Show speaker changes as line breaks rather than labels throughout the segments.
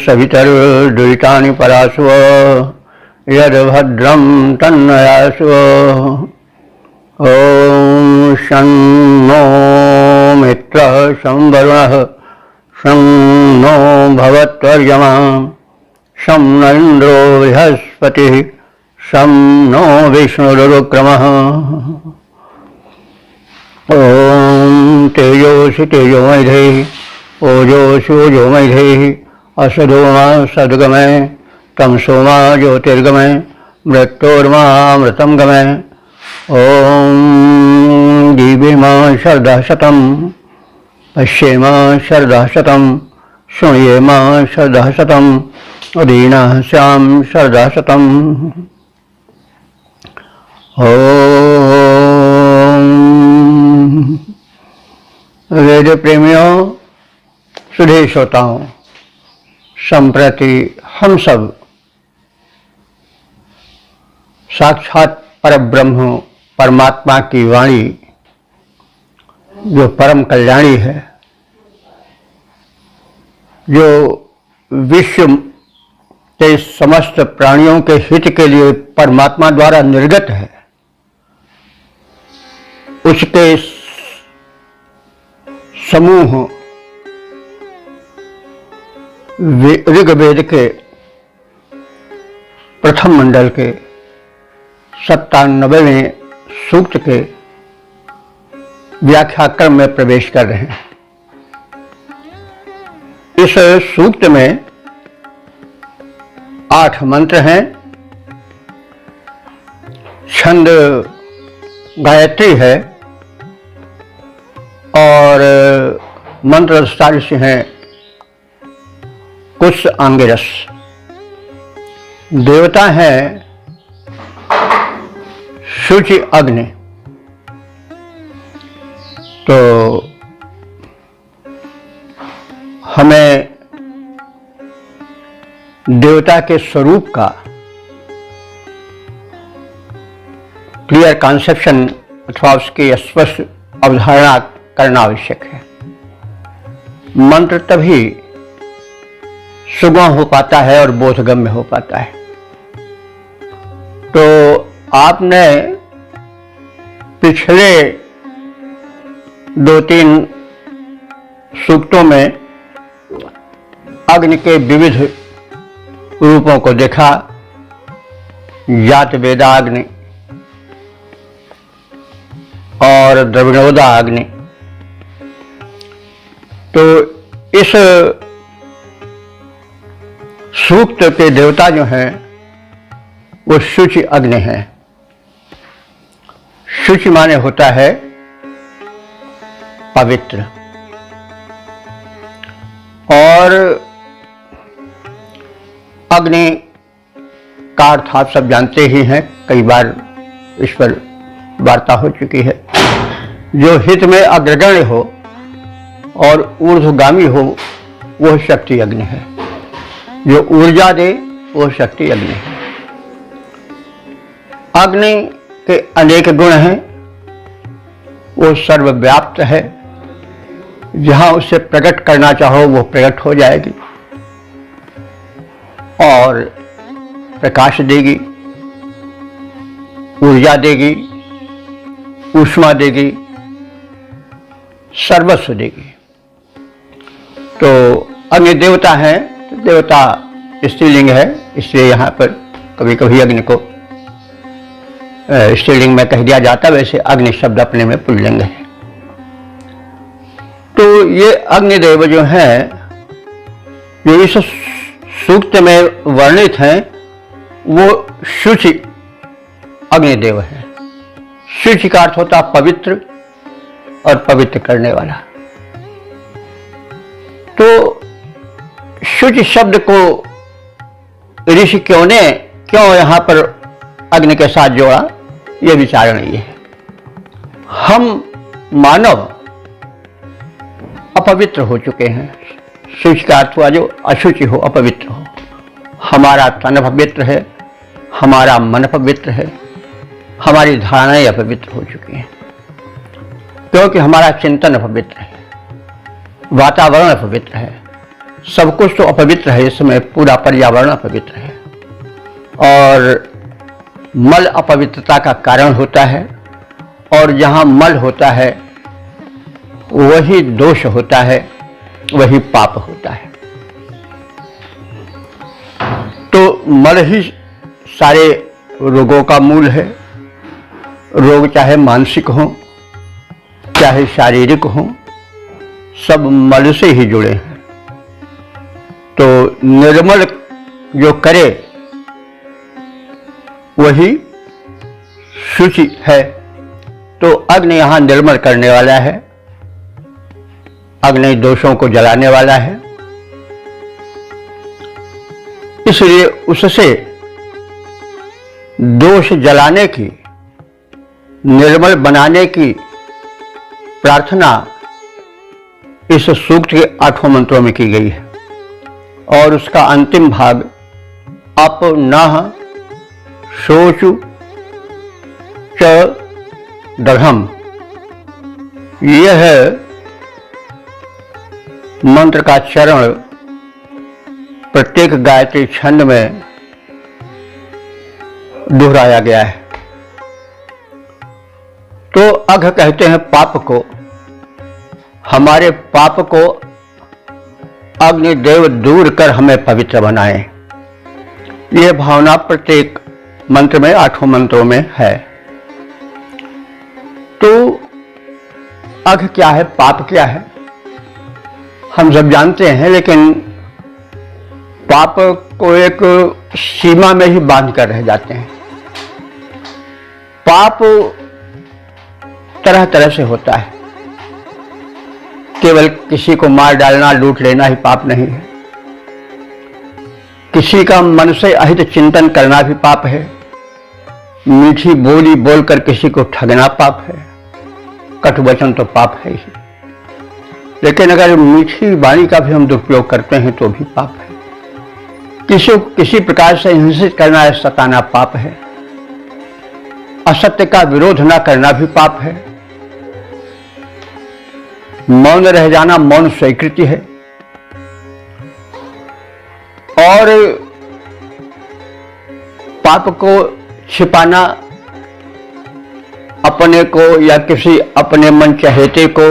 सवितर्दुरितानि परासुव यद्भद्रं तन्नयासुव। ॐ शं नो मित्रः शं वरुणः शं नो भवत्वर्यमा शं न इन्द्रो बृहस्पतिः शं नो विष्णुरुक्रमः। ॐ तेजोषि तेजोमयधेहि ओजोषि ओजोमयधेहि असदोमा सद्गमय तमसोमा ज्योतिर्गमय मृत्योर्मामृतं गमय। ॐ जीवेमा शरदः शतं पश्येमा शरदः शतं शृण्येमा शरदः शतं दीनः स्याम शरदः शतम्। वेद प्रेमियों, सुधे श्रोताओं, संप्रति हम सब साक्षात परब्रह्म परमात्मा की वाणी जो परम कल्याणी है, जो विश्व के समस्त प्राणियों के हित के लिए परमात्मा द्वारा निर्गत है, उसके समूह ऋग्वेद के प्रथम मंडल के 97वें सूक्त के व्याख्या क्रम में प्रवेश कर रहे हैं। इस सूक्त में 8 मंत्र हैं। छंद गायत्री है और मंत्र 47 हैं कुश आंगिरस। देवता है शुचि अग्नि। तो हमें देवता के स्वरूप का क्लियर कॉन्सेप्शन अथवा उसकी स्पष्ट अवधारणा करना आवश्यक है। मंत्र तभी सुगम हो पाता है और बोधगम्य हो पाता है। तो आपने पिछले 2-3 सूक्तों में अग्नि के विविध रूपों को देखा। जात वेदाग्नि और द्रविणोदाग्नि। तो इस सूक्त के देवता जो हैं वो शुचि अग्नि हैं। शुचि माने होता है पवित्र। और अग्नि का अर्थ आप सब जानते ही हैं, कई बार इस पर वार्ता हो चुकी है। जो हित में अग्रगण्य हो और ऊर्ध्वगामी हो वह शक्ति अग्नि है। जो ऊर्जा दे वो शक्ति अग्नि है। अग्नि के अनेक गुण हैं। वो सर्वव्याप्त है। जहां उसे प्रकट करना चाहो वो प्रकट हो जाएगी और प्रकाश देगी, ऊर्जा देगी, ऊष्मा देगी, सर्वस्व देगी। तो अग्नि देवता है। तो देवता स्त्रीलिंग है, इसलिए यहाँ पर कभी कभी अग्नि को स्त्रीलिंग में कह दिया जाता। वैसे अग्नि शब्द अपने में पुल्लिंग है। तो ये अग्निदेव जो हैं, जो इस सूक्त में वर्णित हैं, वो शुचि अग्निदेव है। शुचि का अर्थ होता पवित्र और पवित्र करने वाला। तो शुचि शब्द को ऋषि क्यों यहां पर अग्नि के साथ जोड़ा? ये विचार नहीं है। हम मानव अपवित्र हो चुके हैं। शुचि का अर्थ हुआ जो अशुचि हो, अपवित्र हो। हमारा तन अपवित्र है, हमारा मन अपवित्र है, हमारी धारणाएं अपवित्र हो चुकी हैं, क्योंकि हमारा चिंतन अपवित्र है, वातावरण अपवित्र है, सब कुछ तो अपवित्र है। इस समय पूरा पर्यावरण अपवित्र है और मल अपवित्रता का कारण होता है, और जहाँ मल होता है वही दोष होता है, वही पाप होता है। तो मल ही सारे रोगों का मूल है। रोग चाहे मानसिक हो चाहे शारीरिक हो, सब मल से ही जुड़े हैं। तो निर्मल जो करे वही शुचि है। तो अग्नि यहाँ निर्मल करने वाला है, अग्नि दोषों को जलाने वाला है, इसलिए उससे दोष जलाने की, निर्मल बनाने की प्रार्थना इस सूक्त के 8 मंत्रों में की गई है। और उसका अंतिम भाग अपनः शोचु च दघम, यह मंत्र का चरण प्रत्येक गायत्री छंद में दोहराया गया है। तो अघ कहते हैं पाप को। हमारे पाप को अग्निदेव दूर कर हमें पवित्र बनाए, यह भावना प्रत्येक मंत्र में 8 मंत्रों में है। तो अघ क्या है, पाप क्या है, हम सब जानते हैं, लेकिन पाप को एक सीमा में ही बांध कर रह जाते हैं। पाप तरह तरह से होता है। केवल किसी को मार डालना, लूट लेना ही पाप नहीं है। किसी का मन से अहित चिंतन करना भी पाप है। मीठी बोली बोलकर किसी को ठगना पाप है। कटु वचन तो पाप है ही, लेकिन अगर मीठी वाणी का भी हम दुरुपयोग करते हैं तो भी पाप है। किसी को किसी प्रकार से हिंसित करना है, सताना पाप है। असत्य का विरोध न करना भी पाप है। मौन रह जाना मौन स्वीकृति है। और पाप को छिपाना, अपने को या किसी अपने मन चहेते को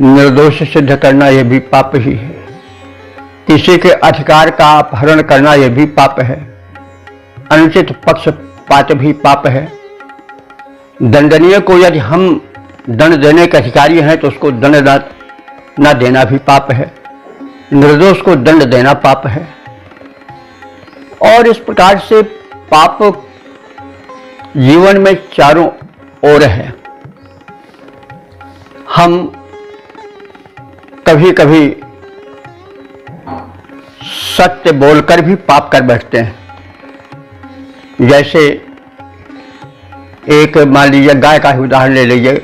निर्दोष सिद्ध करना, यह भी पाप ही है। किसी के अधिकार का अपहरण करना, यह भी पाप है। अनुचित पक्षपात भी पाप है। दंडनीय को यदि हम दंड देने के अधिकारी हैं तो उसको दंड न देना भी पाप है। निर्दोष को दंड देना पाप है। और इस प्रकार से पाप जीवन में चारों ओर है। हम कभी कभी सत्य बोलकर भी पाप कर बैठते हैं। जैसे एक मान लीजिए गाय का ही उदाहरण ले लीजिए।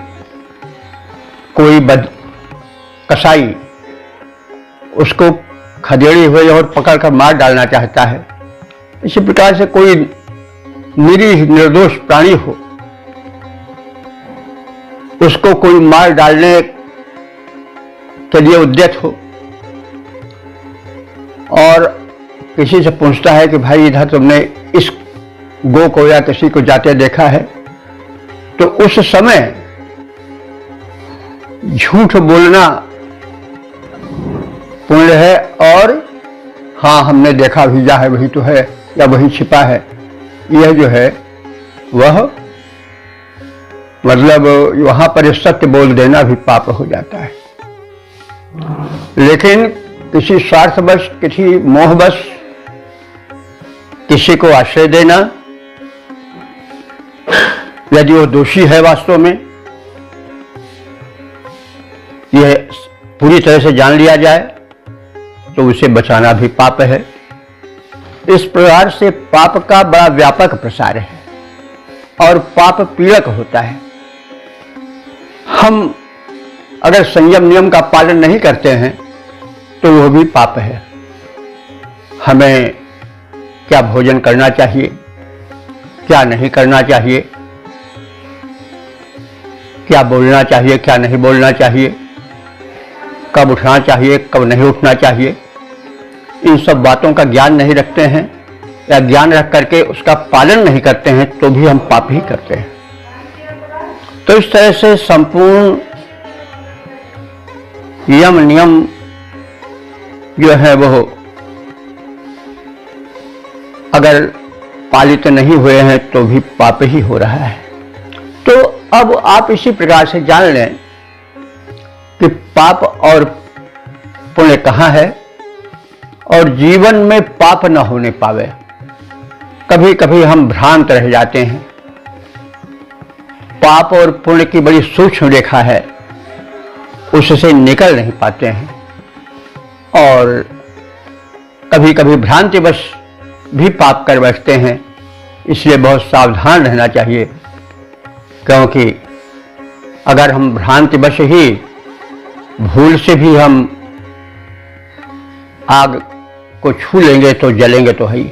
कोई कसाई उसको खदेड़ी हुई और पकड़कर मार डालना चाहता है। इसी प्रकार से कोई निरीह निर्दोष प्राणी हो, उसको कोई मार डालने के लिए उद्यत हो और किसी से पूछता है कि भाई इधर तुमने इस गो को या किसी को जाते देखा है, तो उस समय झूठ बोलना पुण्य है और हाँ हमने देखा भेजा है वही तो है या वही छिपा है, यह जो है वह मतलब वहां पर सत्य बोल देना भी पाप हो जाता है। लेकिन किसी स्वार्थवश, किसी मोहवश किसी को आश्रय देना, यदि वो दोषी है वास्तव में, यह पूरी तरह से जान लिया जाए तो उसे बचाना भी पाप है। इस प्रकार से पाप का बड़ा व्यापक प्रसार है। और पाप पीड़क होता है। हम अगर संयम नियम का पालन नहीं करते हैं तो वह भी पाप है। हमें क्या भोजन करना चाहिए, क्या नहीं करना चाहिए, क्या बोलना चाहिए, क्या नहीं बोलना चाहिए, कब उठना चाहिए, कब नहीं उठना चाहिए, इन सब बातों का ज्ञान नहीं रखते हैं या ज्ञान रख करके उसका पालन नहीं करते हैं तो भी हम पाप ही करते हैं। तो इस तरह से संपूर्ण यम नियम जो है वो अगर पालित नहीं हुए हैं तो भी पाप ही हो रहा है। तो अब आप इसी प्रकार से जान लें कि पाप और पुण्य कहाँ है और जीवन में पाप न होने पावे। कभी कभी हम भ्रांत रह जाते हैं। पाप और पुण्य की बड़ी सूक्ष्म रेखा है, उससे निकल नहीं पाते हैं और कभी कभी भ्रांतिवश भी पाप कर बैठते हैं। इसलिए बहुत सावधान रहना चाहिए, क्योंकि अगर हम भ्रांतिवश ही भूल से भी हम आग को छू लेंगे तो जलेंगे तो है ही।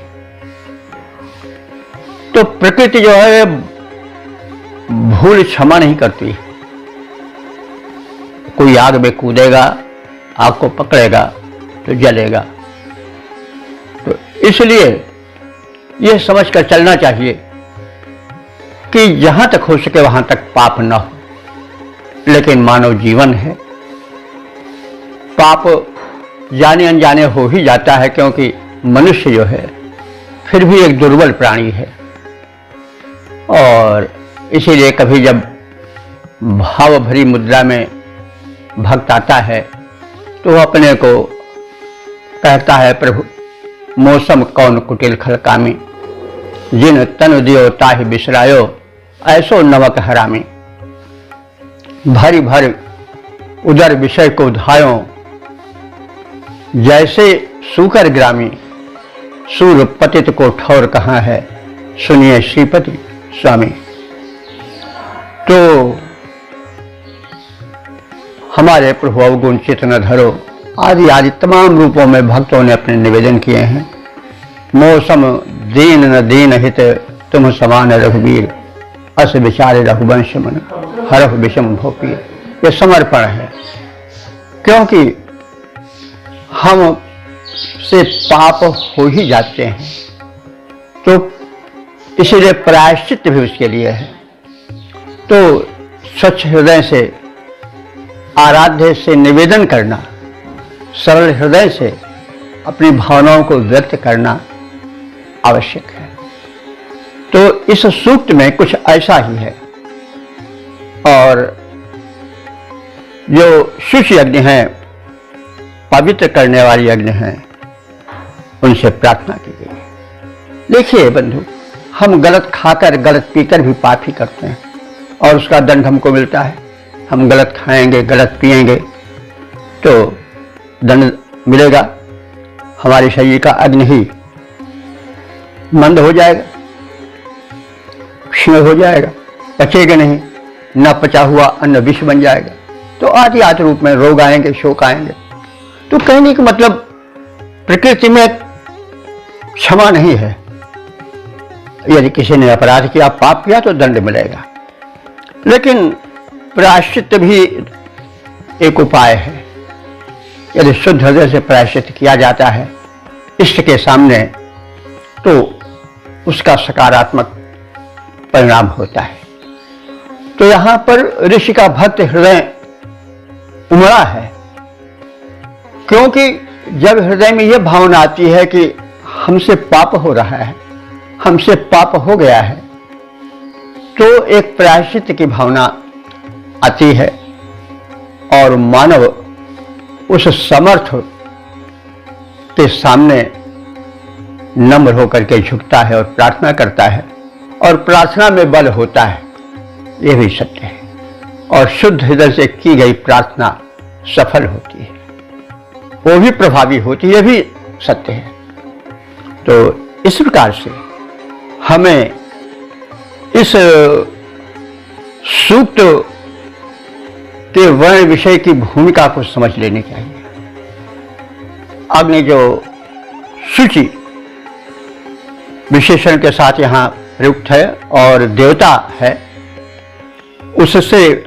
तो प्रकृति जो है भूल क्षमा नहीं करती। कोई आग में कूदेगा, आग को पकड़ेगा तो जलेगा। तो इसलिए यह समझ कर चलना चाहिए कि जहां तक हो सके वहां तक पाप न हो। लेकिन मानव जीवन है, पाप जाने अनजाने हो ही जाता है, क्योंकि मनुष्य जो है फिर भी एक दुर्बल प्राणी है। और इसीलिए कभी जब भाव भरी मुद्रा में भक्त आता है तो वह अपने को कहता है, प्रभु मौसम कौन कुटिल खलकामी, जिन तन दियो ताहि बिसरायो, ऐसो नमक हरामी। भरी भर उदर विषय को धायो, जैसे सूकर ग्रामी, सूर पतित को ठौर कहाँ है, सुनिए श्रीपति स्वामी। तो हमारे प्रभु अवगुण चित न धरो आदि आदि तमाम रूपों में भक्तों ने अपने निवेदन किए हैं। मौसम दीन न दीन हित, तुम समान रघुवीर, अस विचारे रघुवंश मन, हरह विषम भोपीर। ये समर्पण है, क्योंकि हम से पाप हो ही जाते हैं। तो इसीलिए प्रायश्चित भी उसके लिए है। तो स्वच्छ हृदय से, आराध्य से निवेदन करना, सरल हृदय से अपनी भावनाओं को व्यक्त करना आवश्यक है। तो इस सूक्त में कुछ ऐसा ही है। और जो शुचि यज्ञ हैं, पवित्र करने वाली यज्ञ हैं, उनसे प्रार्थना की गई। देखिए बंधु, हम गलत खाकर गलत पीकर भी पाप ही करते हैं और उसका दंड हमको मिलता है। हम गलत खाएंगे, गलत पिएंगे तो दंड मिलेगा। हमारे शरीर का अग्नि ही मंद हो जाएगा, क्षीण हो जाएगा, पचेगा नहीं, न पचा हुआ अन्न विष बन जाएगा। तो आदि आदि रूप में रोग आएंगे, शोक आएंगे। तो कहने का मतलब प्रकृति में क्षमा नहीं है। यदि किसी ने अपराध किया, पाप किया तो दंड मिलेगा। लेकिन प्रायश्चित भी एक उपाय है। यदि शुद्ध हृदय से प्रायश्चित किया जाता है इष्ट के सामने तो उसका सकारात्मक परिणाम होता है। तो यहां पर ऋषि का भक्त हृदय उमड़ा है, क्योंकि जब हृदय में यह भावना आती है कि हमसे पाप हो रहा है, हमसे पाप हो गया है, तो एक प्रायश्चित की भावना आती है और मानव उस समर्थ के सामने नम्र होकर के झुकता है और प्रार्थना करता है, और प्रार्थना में बल होता है। यह भी सत्य है। और शुद्ध हृदय से की गई प्रार्थना सफल होती है, वो भी प्रभावी होती है, यह भी सत्य है। तो इस प्रकार से हमें इस सूक्त के वर्ण विषय की भूमिका को समझ लेनी चाहिए। अग्नि जो शुचि विशेषण के साथ यहाँ प्रयुक्त है और देवता है, उससे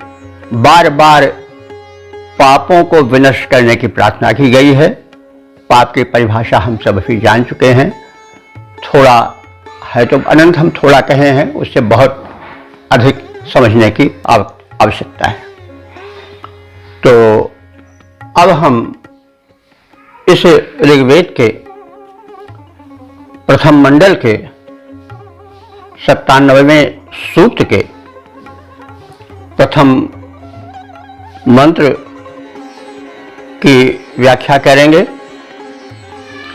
बार बार पापों को विनष्ट करने की प्रार्थना की गई है। पाप की परिभाषा हम सब भी जान चुके हैं, थोड़ा है तो अनंत हम थोड़ा कहे हैं, उससे बहुत अधिक समझने की आवश्यकता है। तो अब हम इस ऋग्वेद के प्रथम मंडल के 97वें सूक्त के प्रथम मंत्र की व्याख्या करेंगे।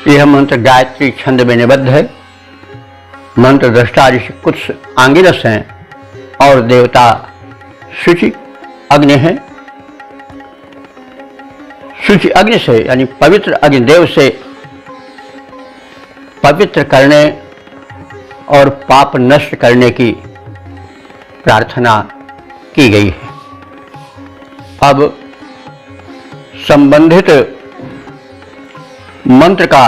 यह मंत्र गायत्री छंद में निबद्ध है। मंत्र दृष्टा ऋषि कुछ आंगिरस हैं और देवता शुचि अग्नि है। शुचि अग्नि से यानी पवित्र अग्निदेव से पवित्र करने और पाप नष्ट करने की प्रार्थना की गई है। अब संबंधित मंत्र का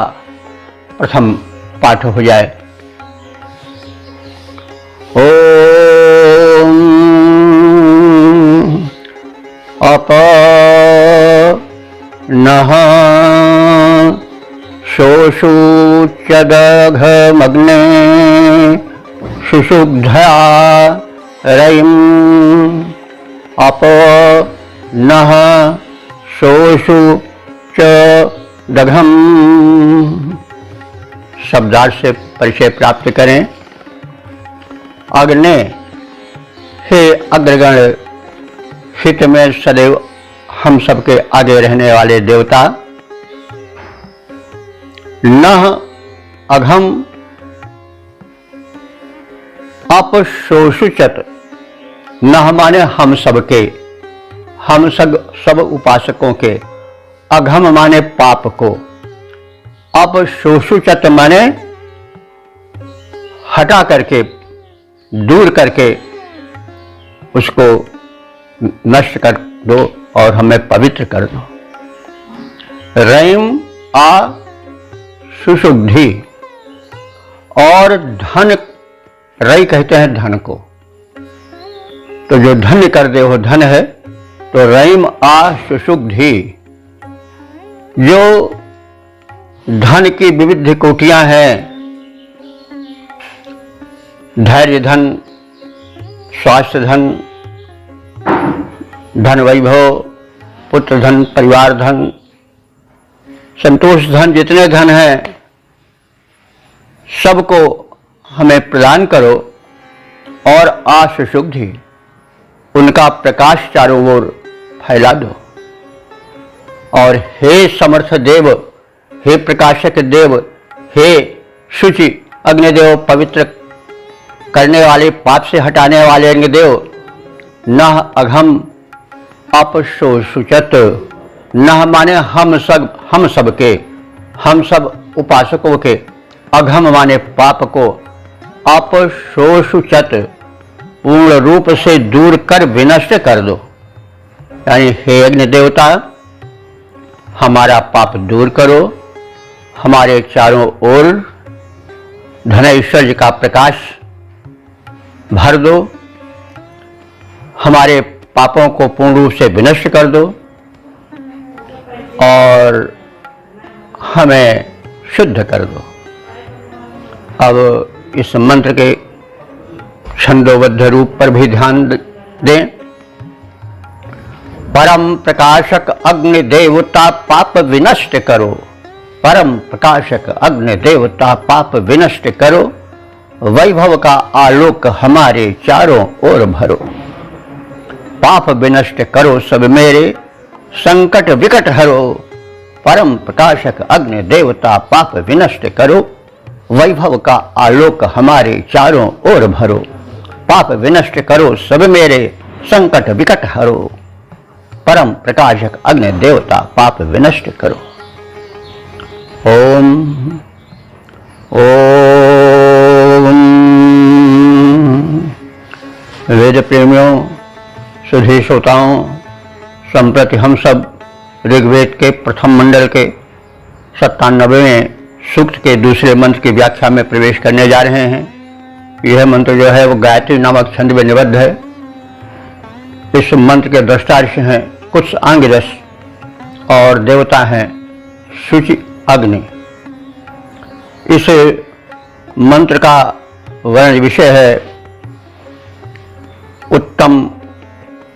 प्रथम पाठ हो जाए। ओम अप नः शोषुच्यदघमग्ने शुशुब्ध्या रयिम् अप नः शोषु च दघम। शब्दार्थ से परिचय प्राप्त करें। अग्नि, हे अग्रगण, हित में सदैव हम सबके आगे रहने वाले देवता। नः अघम अपशोषुचत। नः माने हम सबके, हम सब उपासकों के। अघम माने पाप को। अपशोषुचत माने हटा करके, दूर करके उसको नष्ट कर दो और हमें पवित्र कर दो। रयिम आ सुशुद्धि, और धन, रई कहते हैं धन को, तो जो धन्य कर दे वो धन है। तो रयिम आ सुशुद्धि, जो धन की विविध कोटियां हैं, धैर्य धन, स्वास्थ्य धन, धन वैभव, पुत्र धन, परिवार धन, संतोष धन, जितने धन हैं सबको हमें प्रदान करो और आशुशुद्धि, उनका प्रकाश चारों ओर फैला दो। और हे समर्थ देव, हे प्रकाशक देव, हे शुचि अग्निदेव, पवित्र करने वाले, पाप से हटाने वाले अग्निदेव, नः अघम अपशोषुचत। नः माने हम सबके, हम सब उपासकों के। अघम माने पाप को। अपशोषुचत, पूर्ण रूप से दूर कर विनष्ट कर दो। यानी हे अग्नि देवता, हमारा पाप दूर करो, हमारे चारों ओर धन ऐश्वर्य का प्रकाश भर दो, हमारे पापों को पूर्ण रूप से विनष्ट कर दो और हमें शुद्ध कर दो। अब इस मंत्र के छंदोबद्ध रूप पर भी ध्यान दें। परम प्रकाशक अग्नि देवता पाप विनष्ट करो। परम प्रकाशक अग्नि देवता पाप विनष्ट करो। वैभव का आलोक हमारे चारों ओर भरो। पाप विनष्ट करो सब मेरे, संकट विकट हरो। परम प्रकाशक अग्नि देवता पाप विनष्ट करो। वैभव का आलोक हमारे चारों ओर भरो। पाप विनष्ट करो सब मेरे, संकट विकट हरो। परम प्रकाशक अग्नि देवता पाप विनष्ट करो। ओम ओम वेद प्रेमियों, सुधी श्रोताओं, संप्रति हम सब ऋग्वेद के प्रथम मंडल के 97वें सूक्त के दूसरे मंत्र की व्याख्या में प्रवेश करने जा रहे हैं। यह मंत्र जो है वो गायत्री नामक छंद में निबद्ध है। इस मंत्र के दृष्टा ऋषि हैं कुछ आंगिरस और देवता हैं शुचि अग्नि। इस मंत्र का वर्ण विषय है उत्तम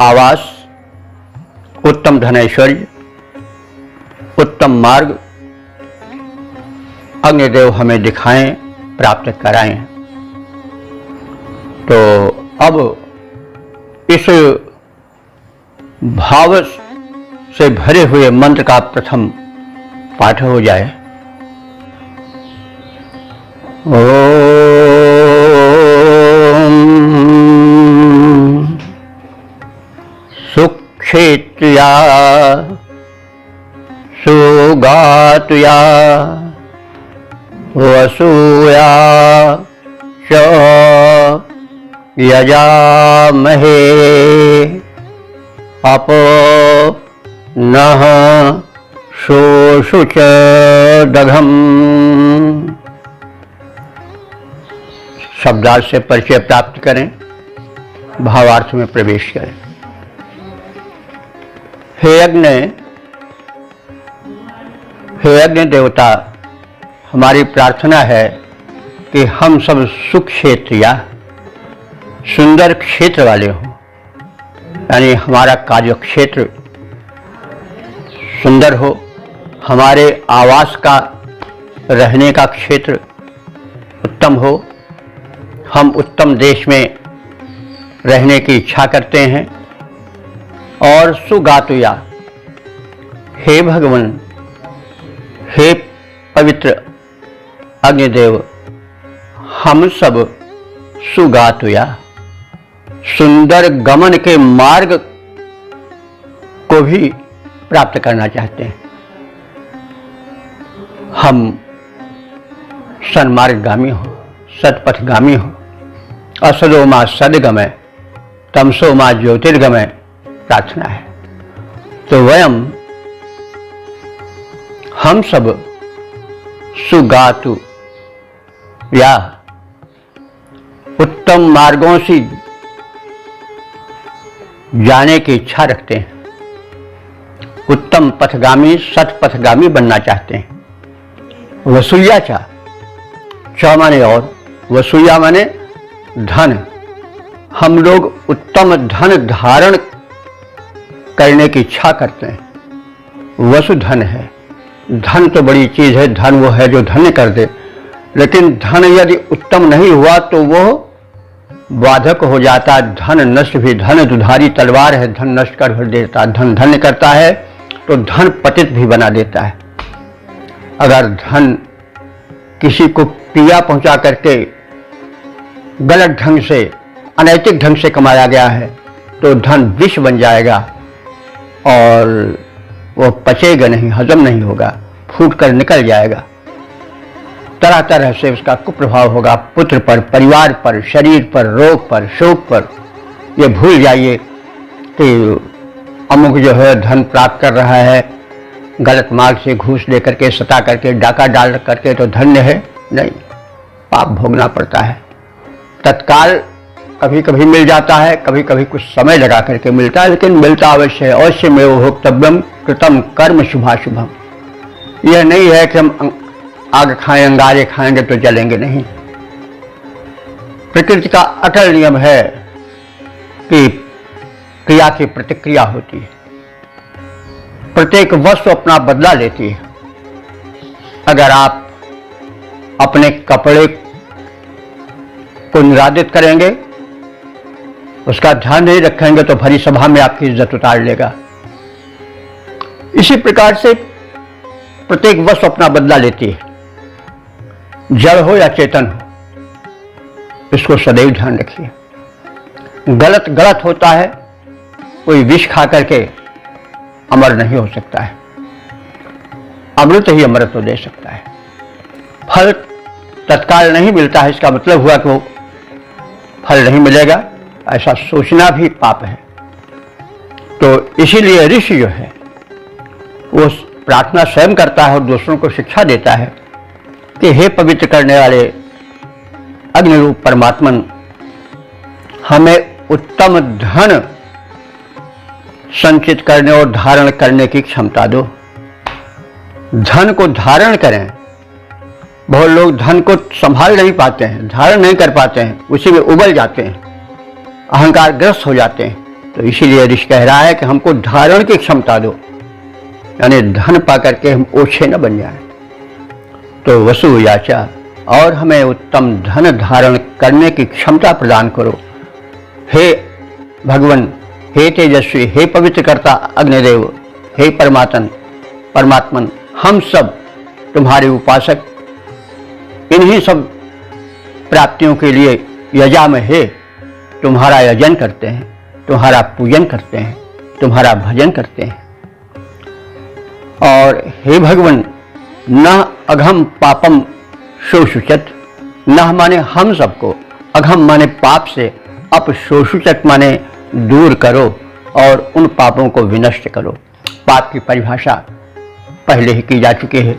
आवास, उत्तम धनैश्वर्य, उत्तम मार्ग अग्निदेव हमें दिखाएं, प्राप्त कराएं। तो अब इस भाव से भरे हुए मंत्र का प्रथम पाठ हो जाए। ओम सुक्षेत्रिया सुगातुया वसूया च यजामहे अप नः शोषुच दघम्। शब्दार्थ से परिचय प्राप्त करें, भावार्थ में प्रवेश करें। हे अग्नि देवता, हमारी प्रार्थना है कि हम सब सुख क्षेत्र या सुंदर क्षेत्र वाले हों, यानी हमारा कार्य क्षेत्र सुंदर हो, हमारे आवास का रहने का क्षेत्र उत्तम हो, हम उत्तम देश में रहने की इच्छा करते हैं। और सुगातुया, हे भगवान, हे पवित्र अग्निदेव, हम सब सुगातुया सुंदर गमन के मार्ग को भी प्राप्त करना चाहते हैं। हम सन्मार्गगामी हो, सतपथगामी हो, असदो मा सदगमय तमसो मा ज्योतिर्गमय प्रार्थना है। तो वयम हम सब सुगातु या उत्तम मार्गों से जाने की इच्छा रखते हैं, उत्तम पथगामी सतपथगामी बनना चाहते हैं। वसूया चा माने और, वसूया माने धन। हम लोग उत्तम धन धारण करने की इच्छा करते हैं। वसु धन है, धन तो बड़ी चीज है, धन वो है जो धन्य कर दे, लेकिन धन यदि उत्तम नहीं हुआ तो वो बाधक हो जाता है। धन नष्ट भी, धन दुधारी तलवार है, धन नष्ट कर देता है। धन धन्य करता है तो धन पतित भी बना देता है। अगर धन किसी को पीड़ा पहुंचा करके गलत ढंग से, अनैतिक ढंग से कमाया गया है तो धन विष बन जाएगा और वो पचेगा नहीं, हजम नहीं होगा, फूट कर निकल जाएगा। तरह तरह से उसका कुप्रभाव होगा, पुत्र पर, परिवार पर, शरीर पर, रोग पर, शोक पर। ये भूल जाइए कि अमुक जो है धन प्राप्त कर रहा है गलत मार्ग से, घूस दे करके, सता करके, डाका डाल करके तो धन्य है नहीं, पाप भोगना पड़ता है। तत्काल कभी कभी मिल जाता है, कभी कभी कुछ समय लगा करके मिलता है, लेकिन मिलता अवश्य है। अवश्य में वो भोक्तव्यम कृतम कर्म शुभाशुभम। यह नहीं है कि हम आग खाएं, अंगारे खाएंगे तो जलेंगे, नहीं। प्रकृति का अटल नियम है कि क्रिया की प्रतिक्रिया होती है, प्रत्येक वस्तु अपना बदला लेती है। अगर आप अपने कपड़े को निरादित करेंगे, उसका ध्यान नहीं रखेंगे तो भरी सभा में आपकी इज्जत उतार लेगा। इसी प्रकार से प्रत्येक वस्तु अपना बदला लेती है, जड़ हो या चेतन हो, इसको सदैव ध्यान रखिए। गलत गलत होता है, कोई विष खा करके अमर नहीं हो सकता है, अमृत ही अमृत दे सकता है। फल तत्काल नहीं मिलता है, इसका मतलब हुआ कि वो फल नहीं मिलेगा। ऐसा सोचना भी पाप है। तो इसीलिए ऋषि जो है वो प्रार्थना स्वयं करता है और दूसरों को शिक्षा देता है कि हे पवित्र करने वाले अग्नि रूप परमात्मन, हमें उत्तम धन संचित करने और धारण करने की क्षमता दो। धन को धारण करें। बहुत लोग धन को संभाल नहीं पाते हैं, धारण नहीं कर पाते हैं, उसी में उबल जाते हैं, अहंकारग्रस्त हो जाते हैं। तो इसीलिए ऋषि कह रहा है कि हमको धारण की क्षमता दो, यानी धन पा करके हम ओछे न बन जाएं। तो वसु याचा, और हमें उत्तम धन धारण करने की क्षमता प्रदान करो। हे भगवान, हे तेजस्वी, हे पवित्र कर्ता अग्निदेव, हे परमात्मन, हम सब तुम्हारे उपासक इन्हीं सब प्राप्तियों के लिए यजा में है तुम्हारा यजन करते हैं, तुम्हारा पूजन करते हैं, तुम्हारा भजन करते हैं। और हे भगवान, न अघम पापम शोषुचत, न माने हम सबको, अघम माने पाप से, अपशोषुचत माने दूर करो और उन पापों को विनष्ट करो। पाप की परिभाषा पहले ही की जा चुकी है।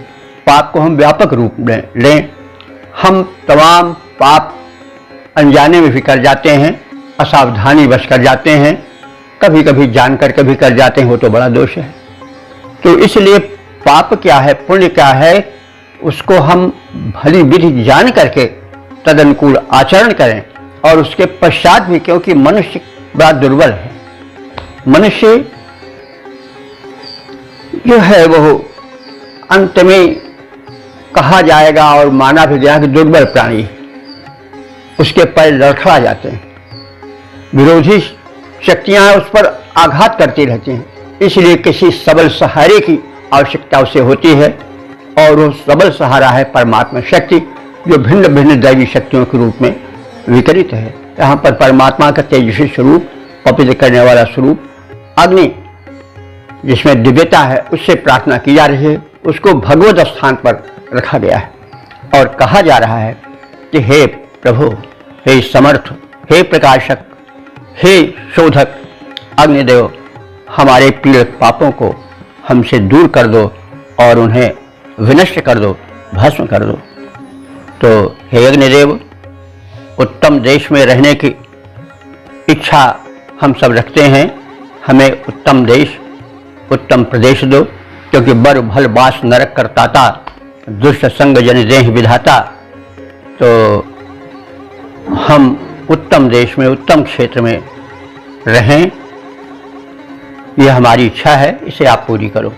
पाप को हम व्यापक रूप में लें। हम तमाम पाप अनजाने में भी कर जाते हैं, असावधानी बस कर जाते हैं, कभी कभी जानकर कभी कर जाते हैं, वो तो बड़ा दोष है। तो इसलिए पाप क्या है, पुण्य क्या है, उसको हम भली विधि जान करके तदनुकूल आचरण करें। और उसके पश्चात भी, क्योंकि मनुष्य बड़ा दुर्बल है, मनुष्य जो है वो अंत में कहा जाएगा और माना भी जाएगा कि दुर्बल प्राणी है, उसके पैर लड़खड़ा जाते हैं, विरोधी शक्तियां उस पर आघात करती रहती हैं। इसलिए किसी सबल सहारे की आवश्यकता उसे होती है, और वो सबल सहारा है परमात्मा शक्ति, जो भिन्न भिन्न दैवी शक्तियों के रूप में वितरित है। यहाँ पर परमात्मा का तेजस्वी स्वरूप, पवित्र करने वाला स्वरूप अग्नि, जिसमें दिव्यता है, उससे प्रार्थना की जा रही है, उसको भगवत स्थान पर रखा गया है। और कहा जा रहा है कि हे प्रभु, हे समर्थ, हे प्रकाशक, हे शोधक अग्निदेव, हमारे पीड़ित पापों को हमसे दूर कर दो और उन्हें विनष्ट कर दो, भस्म कर दो। तो हे अग्निदेव, उत्तम देश में रहने की इच्छा हम सब रखते हैं। हमें उत्तम देश, उत्तम प्रदेश दो, क्योंकि बर भल बास नरक करताता, दुष्ट संग जन देह विधाता। तो हम उत्तम देश में, उत्तम क्षेत्र में रहें, यह हमारी इच्छा है, इसे आप पूरी करो।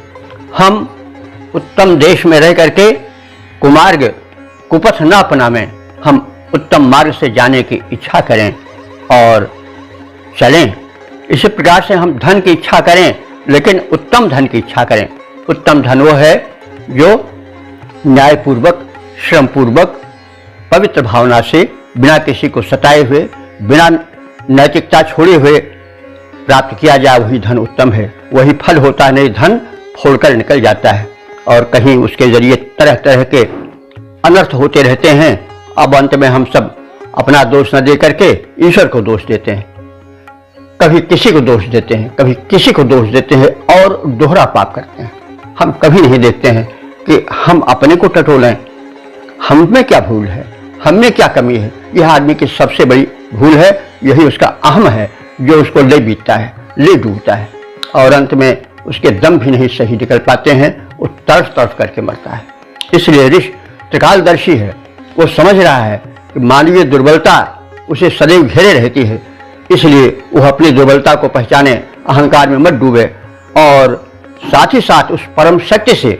हम उत्तम देश में रह करके कुमार्ग, कुपथ न अपनावें, हम उत्तम मार्ग से जाने की इच्छा करें और चलें। इसी प्रकार से हम धन की इच्छा करें, लेकिन उत्तम धन की इच्छा करें। उत्तम धन वो है जो न्यायपूर्वक, श्रमपूर्वक, पवित्र भावना से, बिना किसी को सताए हुए, बिना नैतिकता छोड़े हुए प्राप्त किया जाए, वही धन उत्तम है। वही फल होता है, नहीं धन फोड़कर निकल जाता है और कहीं उसके जरिए तरह तरह के अनर्थ होते रहते हैं। अब अंत में हम सब अपना दोष न दे करके ईश्वर को दोष देते हैं, कभी किसी को दोष देते हैं, कभी किसी को दोष देते हैं और दोहरा पाप करते हैं। हम कभी नहीं देखते हैं कि हम अपने को टटोलें, हम में क्या भूल है, हम में क्या कमी है। यह आदमी की सबसे बड़ी भूल है, यही उसका अहम है जो उसको ले बीतता है, ले डूबता है और अंत में उसके दम भी नहीं सही निकल पाते हैं, वो तड़फ तड़फ करके मरता है। इसलिए ऋषि त्रिकालदर्शी है, वो समझ रहा है कि मानवीय दुर्बलता उसे सदैव घेरे रहती है, इसलिए वह अपनी दुर्बलता को पहचाने, अहंकार में मत डूबे और साथ ही साथ उस परम सत्य से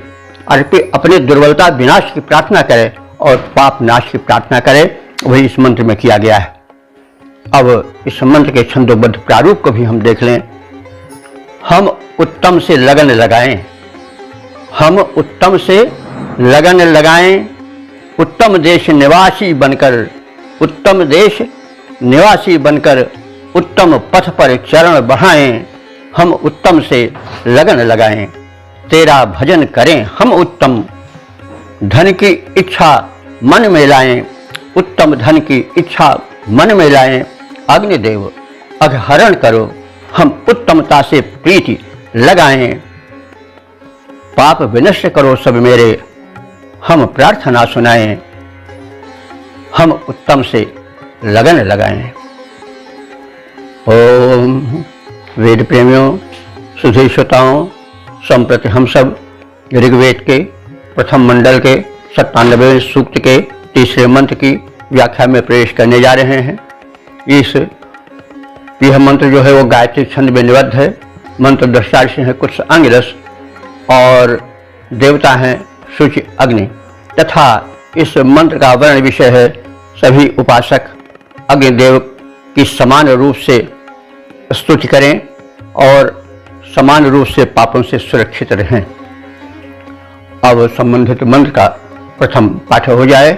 अपने दुर्बलता विनाश की प्रार्थना करे और पाप नाश की प्रार्थना करे। वही इस मंत्र में किया गया है। अब इस मंत्र के छंदोबद्ध प्रारूप को भी हम देख लें। हम उत्तम से लगन लगाएं, हम उत्तम से लगन लगाएं, उत्तम देश निवासी बनकर, उत्तम देश निवासी बनकर उत्तम पथ पर चरण बढ़ाएं। हम उत्तम से लगन लगाएं, तेरा भजन करें हम उत्तम, धन की इच्छा मन में लाएं, उत्तम धन की इच्छा मन में लाएं। अग्निदेव अघहरण करो, हम उत्तमता से प्रीति लगाएं। पाप विनष्ट करो सब मेरे, हम प्रार्थना सुनाएं, हम उत्तम से लगन लगाएं। ओम। वेद प्रेमियों, सुधी श्रोताओं, संप्रति हम सब ऋग्वेद के प्रथम मंडल के 97वें सूक्त के तीसरे मंत्र की व्याख्या में प्रवेश करने जा रहे हैं। यह मंत्र जो है वो गायत्री छंद में निबद्ध है। मंत्र दृष्टार्षि है कुछ अंगिरस और देवता हैं शुचि अग्नि, तथा इस मंत्र का वर्ण विषय है सभी उपासक अग्निदेव की समान रूप से स्तुति करें और समान रूप से पापों से सुरक्षित रहें। अब संबंधित मंत्र का प्रथम पाठ हो जाए।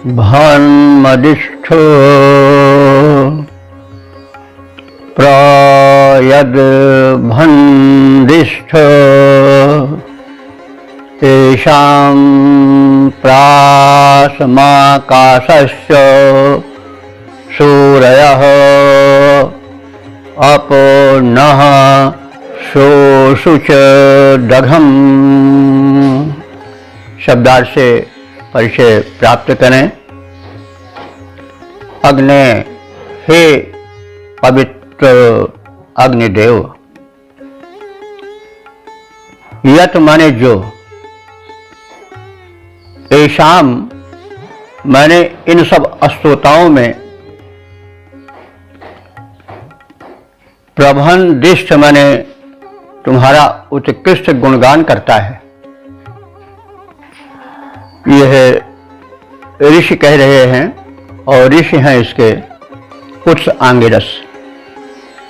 भन्मदिष्ठ प्रयद भन्दिष्ठ तेषां प्रासमाकाशश्च सूरयः अपनः शोषुच दघम्। शब्दार्थ से परिचय प्राप्त करें। अग्नि, हे पवित्र अग्निदेव, यत माने जो, ऐशाम मैंने इन सब स्तोताओं में, प्रबंधिष्ठ मैंने तुम्हारा उत्कृष्ट गुणगान करता है। यह ऋषि कह रहे हैं और ऋषि हैं इसके कुछ आंगिरस।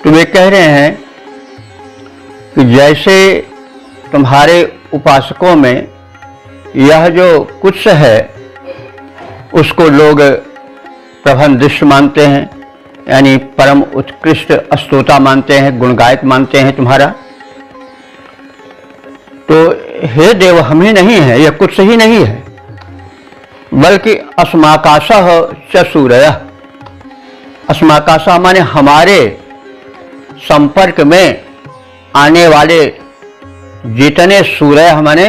तो वे कह रहे हैं कि जैसे तुम्हारे उपासकों में यह जो कुछ है उसको लोग प्रबंधिष्ठ मानते हैं, यानी परम उत्कृष्ट स्तोता मानते हैं, गुणगायक मानते हैं तुम्हारा। तो हे देव, हम ही नहीं है, यह कुछ ही नहीं है, बल्कि अस्माकाशः च सूरयः। अस्माकाशः माने हमारे संपर्क में आने वाले जितने सूर्य माने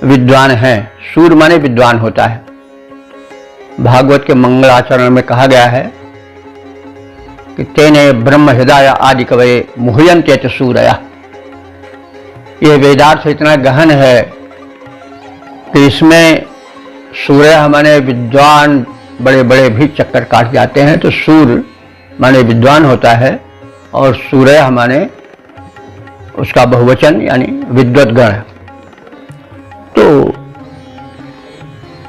विद्वान हैं। सूर्य माने विद्वान होता है। भागवत के मंगलाचरण में कहा गया है कि तेने ब्रह्म हृदय आदि कवये मुह्यन्ते च सूरयः। यह वेदार्थ इतना गहन है कि इसमें सूर्य माने विद्वान बड़े बड़े भी चक्कर काट जाते हैं। तो सूर्य माने विद्वान होता है और सूर्य माने उसका बहुवचन यानी विद्वद्गण। तो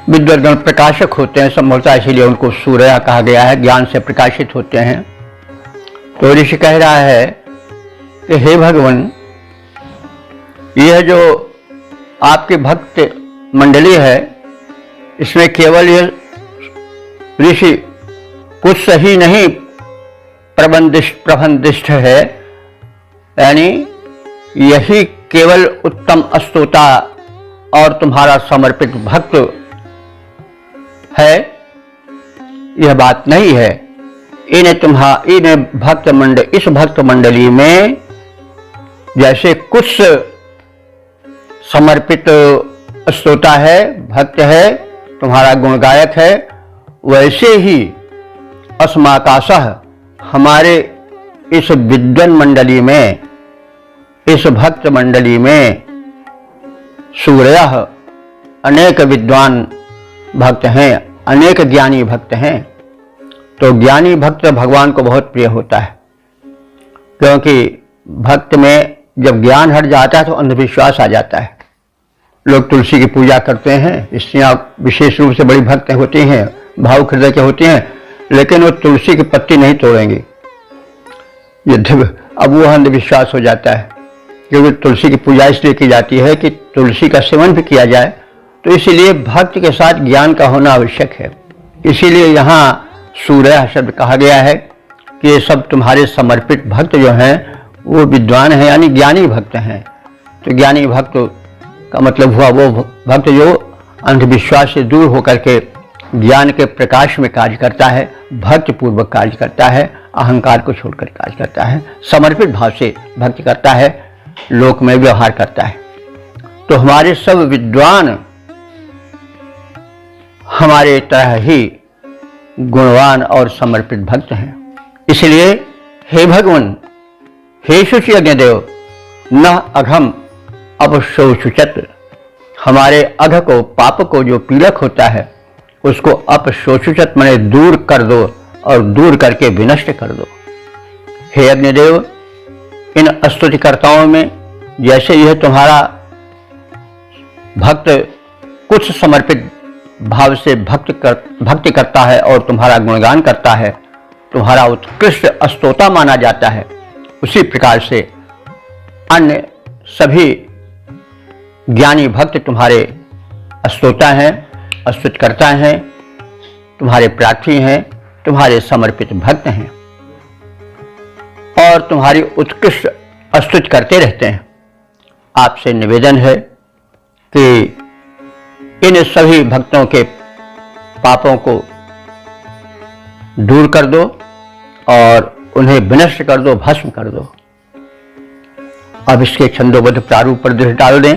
विद्वद्गण प्रकाशक होते हैं संभवतः, इसीलिए उनको सूर्य कहा गया है, ज्ञान से प्रकाशित होते हैं। तो ऋषि कह रहा है कि हे भगवान, यह जो आपके भक्त मंडली है इसमें केवल ये ऋषि कुछ सही नहीं प्रबंधिष्ठ है, यानी यही केवल उत्तम स्तोता और तुम्हारा समर्पित भक्त है, यह बात नहीं है। इस भक्त मंडली में जैसे कुछ समर्पित स्तोता है, भक्त है, तुम्हारा गुणगायक है, वैसे ही अस्माकाशः हमारे इस विद्वान मंडली में, इस भक्त मंडली में सूर्यः अनेक विद्वान भक्त हैं, अनेक ज्ञानी भक्त हैं। तो ज्ञानी भक्त भगवान को बहुत प्रिय होता है, क्योंकि भक्त में जब ज्ञान हट जाता है तो अंधविश्वास आ जाता है। लोग तुलसी की पूजा करते हैं, स्त्रियां विशेष रूप से बड़ी भक्त होती हैं, भावुक हृदय के होती हैं, लेकिन वो तुलसी की पत्ती नहीं तोड़ेंगी। अब वो अंधविश्वास हो जाता है, क्योंकि तुलसी की पूजा इसलिए की जाती है कि तुलसी का सेवन भी किया जाए। तो इसीलिए भक्ति के साथ ज्ञान का होना आवश्यक है। इसीलिए यहाँ सूरय शब्द कहा गया है कि ये सब तुम्हारे समर्पित भक्त जो हैं वो विद्वान हैं, यानी ज्ञानी भक्त हैं। तो ज्ञानी भक्त का मतलब हुआ वो भक्त जो अंधविश्वास से दूर होकर के ज्ञान के प्रकाश में कार्य करता है, भक्ति पूर्वक कार्य करता है, अहंकार को छोड़कर कार्य करता है, समर्पित भाव से भक्ति करता है, लोक में व्यवहार करता है। तो हमारे सब विद्वान हमारे तरह ही गुणवान और समर्पित भक्त हैं। इसलिए हे भगवान, हे शुचि अग्निदेव, न अघम अपशोचुचत, हमारे अघ को, पाप को जो पीड़क होता है उसको अपशोचुचत माने दूर कर दो और दूर करके विनष्ट कर दो। हे अग्निदेव, इन स्तुतिकर्ताओं में जैसे यह तुम्हारा भक्त कुछ समर्पित भाव से भक्ति करता है और तुम्हारा गुणगान करता है, तुम्हारा उत्कृष्ट स्तोता माना जाता है, उसी प्रकार से अन्य सभी ज्ञानी भक्त तुम्हारे स्तोता हैं, स्तुति करता हैं, तुम्हारे प्रार्थी हैं, तुम्हारे समर्पित भक्त हैं और तुम्हारी उत्कृष्ट स्तुति करते रहते हैं। आपसे निवेदन है कि इन सभी भक्तों के पापों को दूर कर दो और उन्हें विनष्ट कर दो, भस्म कर दो। अब इसके छंदोबद्ध प्रारूप पर दृष्टि डाल दें।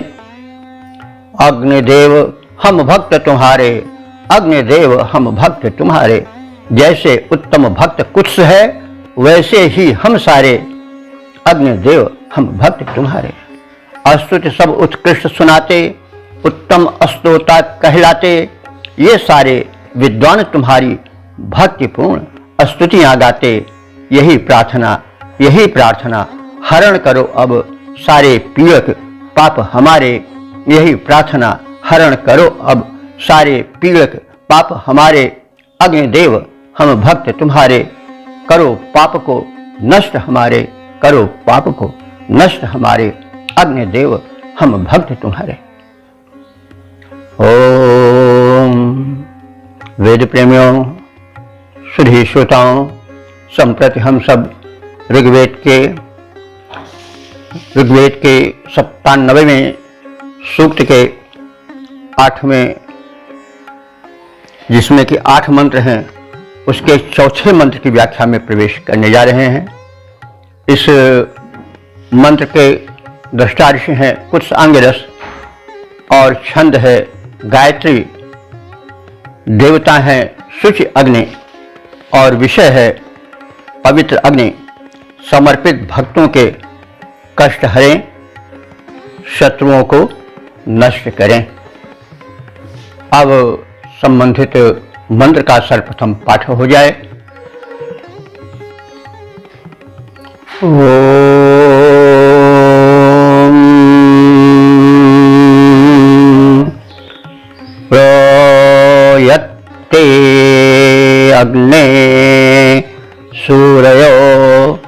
अग्निदेव हम भक्त तुम्हारे, अग्निदेव हम भक्त तुम्हारे, जैसे उत्तम भक्त कुत्स है वैसे ही हम सारे, अग्निदेव हम भक्त तुम्हारे। स्तुति सब उत्कृष्ट सुनाते, उत्तम स्तोता कहलाते, ये सारे विद्वान तुम्हारी भक्तिपूर्ण स्तुतियां गाते। यही प्रार्थना हरण करो अब सारे पीड़क पाप हमारे, यही प्रार्थना हरण करो अब सारे पीड़क पाप हमारे। अग्निदेव हम भक्त तुम्हारे, करो पाप को नष्ट हमारे, करो पाप को नष्ट हमारे। अग्निदेव हम भक्त तुम्हारे। ओम वेद प्रेमियों, सुधी श्रोताओं, संप्रति हम सब ऋग्वेद के 97वें सूक्त के 8वें, जिसमें कि 8 मंत्र हैं, उसके चौथे मंत्र की व्याख्या में प्रवेश करने जा रहे हैं। इस मंत्र के दृष्टा ऋषि हैं कुछ अंगिरस और छंद है गायत्री, देवता हैं शुचि अग्नि और विषय है पवित्र अग्नि। समर्पित भक्तों के कष्ट हरें, शत्रुओं को नष्ट करें। अब संबंधित मंत्र का सर्वप्रथम पाठ हो जाए। प्रयत्ते अग्ने सूरयो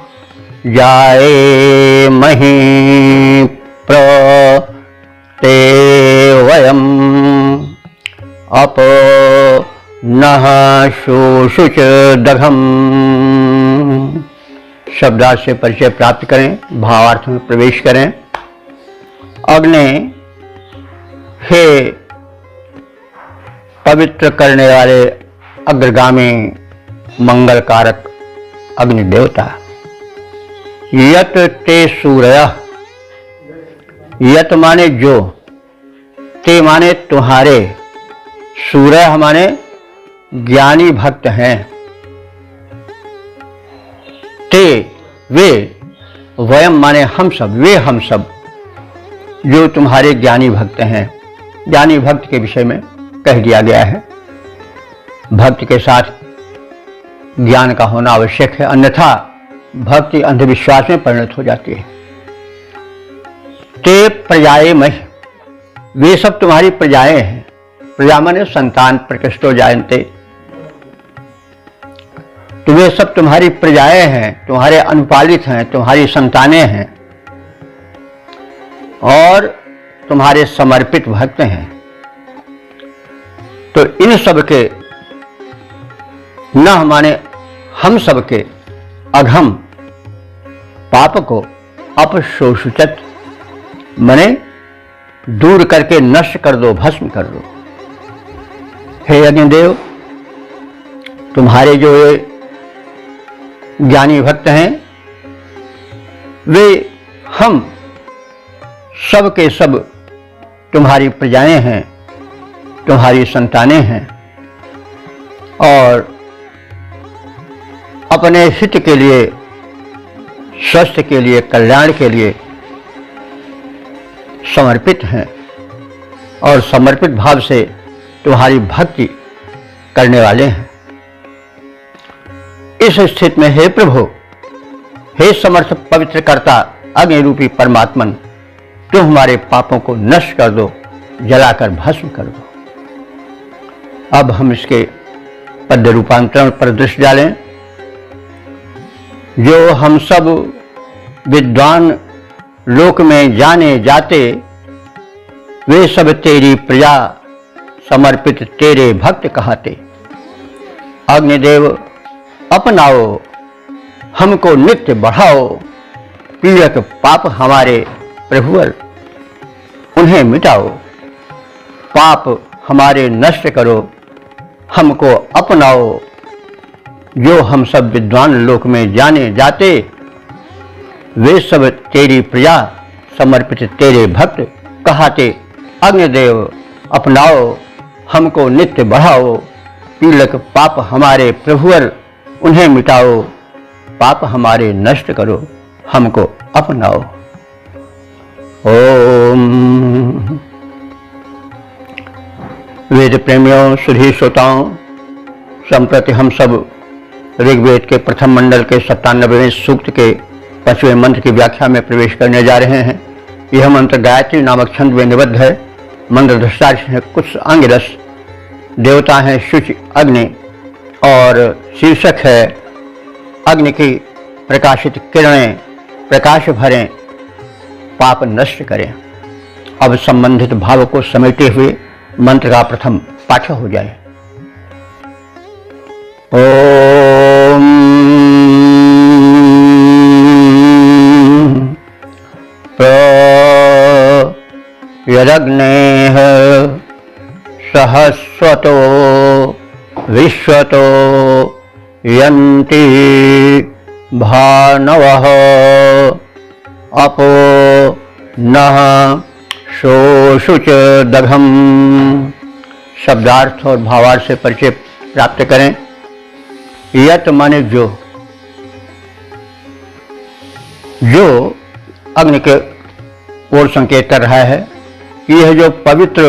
जाये मही प्रते वयम् अप नः शोषुच दघम्। शब्दार्थ से परिचय प्राप्त करें, भावार्थ में प्रवेश करें। अग्नि, हे पवित्र करने वाले अग्रगामी मंगल कारक अग्नि देवता। यत ते सूर्य, यत माने जो, ते माने तुम्हारे, सूर्य हमारे ज्ञानी भक्त हैं। ते वे, वयम माने हम सब, वे हम सब जो तुम्हारे ज्ञानी भक्त हैं। ज्ञानी भक्त के विषय में कह दिया गया है, भक्त के साथ ज्ञान का होना आवश्यक है, अन्यथा भक्ति अंधविश्वास में परिणत हो जाती है। ते प्रजाए महि, वे सब तुम्हारी प्रजाएं हैं। प्रजा माने संतान, प्रकृष्टो जायन्ते। तो वे सब तुम्हारी प्रजाएं हैं, तुम्हारे अनुपालित हैं, तुम्हारी संतानें हैं और तुम्हारे समर्पित भक्त हैं। तो इन सब के न माने हम सबके अघम पाप को अपशोषित मने दूर करके नष्ट कर दो, भस्म कर दो। हे अग्निदेव, तुम्हारे जो ये ज्ञानी भक्त हैं वे हम सब के सब तुम्हारी प्रजाएं हैं, तुम्हारी संतानें हैं और अपने हित के लिए, स्वस्थ के लिए, कल्याण के लिए समर्पित हैं और समर्पित भाव से तुम्हारी भक्ति करने वाले हैं। इस स्थिति में हे प्रभु, हे समर्थ पवित्र कर्ता अग्नि रूपी परमात्मन, तुम हमारे पापों को नष्ट कर दो, जलाकर भस्म कर दो। अब हम इसके पद्य रूपांतरण पर दृष्टि डालें। जो हम सब विद्वान लोक में जाने जाते, वे सब तेरी प्रजा समर्पित तेरे भक्त कहाते। अग्निदेव अपनाओ, हमको नित्य बढ़ाओ, पीड़क पाप हमारे प्रभुवर उन्हें मिटाओ। पाप हमारे नष्ट करो, हमको अपनाओ। जो हम सब विद्वान लोक में जाने जाते, वे सब तेरी प्रजा समर्पित तेरे भक्त कहाते। अग्निदेव अपनाओ, हमको नित्य बढ़ाओ, पीड़क पाप हमारे प्रभुवर उन्हें मिटाओ। पाप हमारे नष्ट करो, हमको अपनाओ। ओम। वेद प्रेमियों, सुधी श्रोताओं, संप्रति हम सब ऋग्वेद के प्रथम मंडल के 97वें सूक्त के 5वें मंत्र की व्याख्या में प्रवेश करने जा रहे हैं। यह मंत्र गायत्री नामक छंद में निबद्ध है। मंत्र दृष्टार्थ है कुछ अंगिरस, देवता हैं शुचि अग्नि और शीर्षक है अग्नि की प्रकाशित किरणें प्रकाश भरें, पाप नष्ट करें। अब संबंधित भाव को समेटे हुए मंत्र का प्रथम पाठ हो जाए। ओम यदग्नेः सहस्वतो विश्वतो यन्ति भानवः अपो नः शोषुच दघम्। शब्दार्थ और भावार्थ से परिचय प्राप्त करें। यत माने जो अग्नि के ओर संकेत कर रहा है। यह जो पवित्र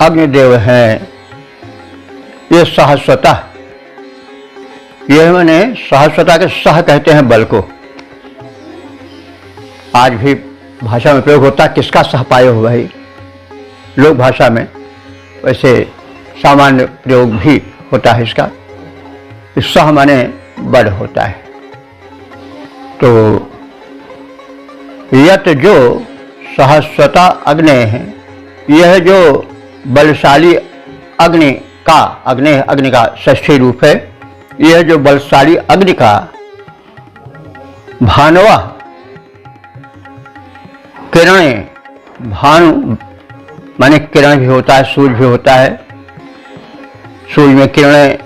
अग्निदेव हैं, ये सहस्वता, यह माने सहस्वता के सह कहते हैं बल को। आज भी भाषा में प्रयोग होता है, किसका सह पाए हो भाई, लोक भाषा में वैसे सामान्य प्रयोग भी होता है इसका। सह माने बल होता है। तो यत जो सहस्वता अग्नि है, यह जो बलशाली अग्नि का षष्ठी रूप है। यह जो बलशाली अग्नि का भानवा किरणें, भानु माने किरण भी होता है, सूर्य भी होता है। सूर्य में किरणें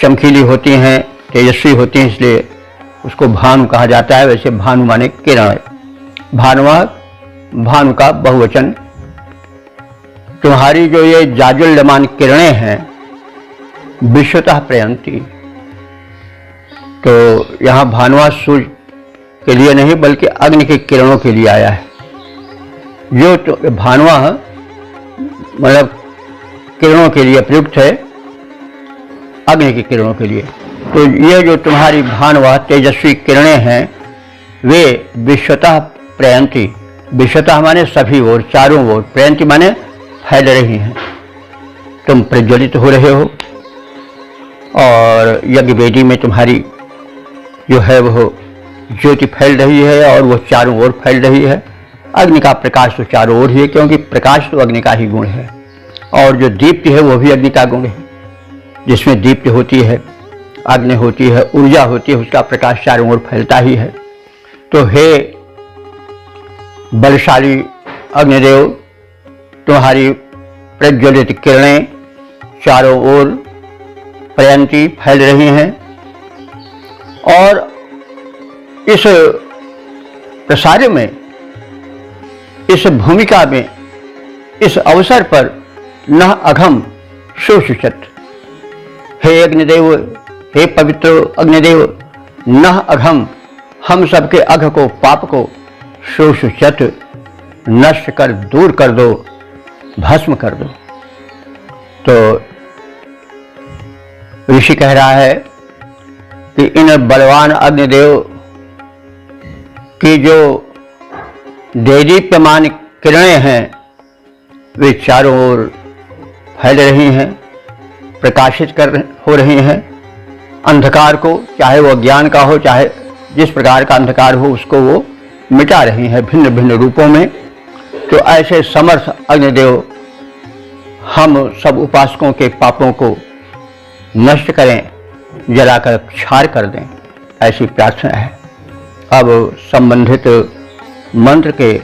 चमकीली होती हैं, तेजस्वी होती हैं, इसलिए उसको भानु कहा जाता है। वैसे भानु माने किरण, भानुवा भानु का बहुवचन। तुम्हारी जो ये जाजुल्यमान किरणें हैं, विश्वतः प्रयंती, तो यहाँ भानुवा सूर्य के लिए नहीं बल्कि अग्नि की किरणों के लिए आया है। जो तो भानुवा मतलब किरणों के लिए प्रयुक्त है, अग्नि की किरणों के लिए। तो ये जो तुम्हारी भानुवा तेजस्वी किरणें हैं, वे विश्वतः प्रयंती, विश्वतः माने सभी ओर, चारों ओर, प्रयंती माने फैल रही हैं। तुम प्रज्वलित हो रहे हो और यज्ञ वेदी में तुम्हारी जो है वो ज्योति फैल रही है और वो चारों ओर फैल रही है। अग्नि का प्रकाश तो चारों ओर ही है, क्योंकि प्रकाश तो अग्नि का ही गुण है और जो दीप्ति है वो भी अग्नि का गुण है। जिसमें दीप्ति होती है, अग्नि होती है, ऊर्जा होती है, उसका प्रकाश चारों ओर फैलता ही है। तो हे बलशाली अग्निदेव, तुम्हारी प्रज्वलित किरणें चारों ओर प्रयंती फैल रही हैं और इस प्रसार में, इस भूमिका में, इस अवसर पर न अघम शोषित। हे अग्निदेव, हे पवित्र अग्निदेव, न अघम, हम सबके अघ को, पाप को शोषित नष्ट कर, दूर कर दो, भस्म कर दो। तो ऋषि कह रहा है कि इन बलवान अग्निदेव की जो देदीप्यमान किरणें हैं वे चारों ओर फैल रही हैं, प्रकाशित हो रही हैं। अंधकार को, चाहे वो ज्ञान का हो, चाहे जिस प्रकार का अंधकार हो, उसको वो मिटा रही हैं भिन्न भिन्न रूपों में। तो ऐसे समर्थ अग्निदेव हम सब उपासकों के पापों को नष्ट करें, जलाकर क्षार कर दें, ऐसी प्रार्थना है। अब संबंधित मंत्र के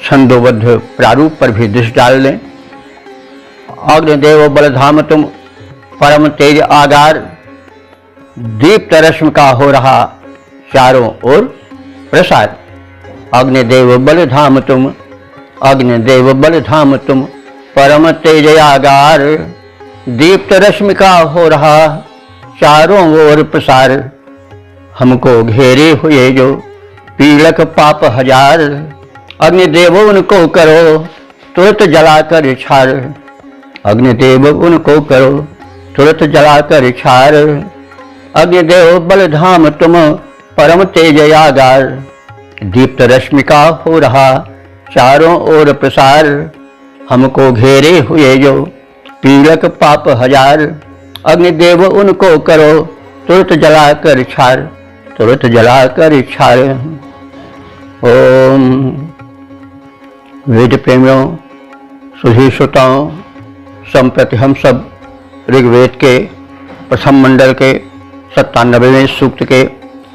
छंदोबद्ध प्रारूप पर भी दृष्टि डाल लें। अग्निदेव बलधाम तुम परम तेज आगार, दीप्त रश्मि का हो रहा चारों ओर प्रसार। अग्निदेव बलधाम तुम, अग्निदेव बलधाम तुम परम तेज आगार, दीप्त रश्मि का हो रहा चारों ओर प्रसार। हमको घेरे हुए जो पीड़क पाप हजार, अग्निदेव उनको करो तुरंत जलाकर छार। अग्निदेव उनको करो तुरंत जलाकर छार। अग्निदेव बलधाम तुम परम तेज आगार, दीप्त रश्मि का हो रहा चारों ओर प्रसार। हमको घेरे हुए जो पीड़क पाप हजार, अग्निदेव उनको करो तुरंत जलाकर छार, तुरंत जलाकर छार। ओम वेद प्रेमियों, सुधी श्रोताओं, संप्रति हम सब ऋग्वेद के प्रथम मंडल के 97वें सूक्त के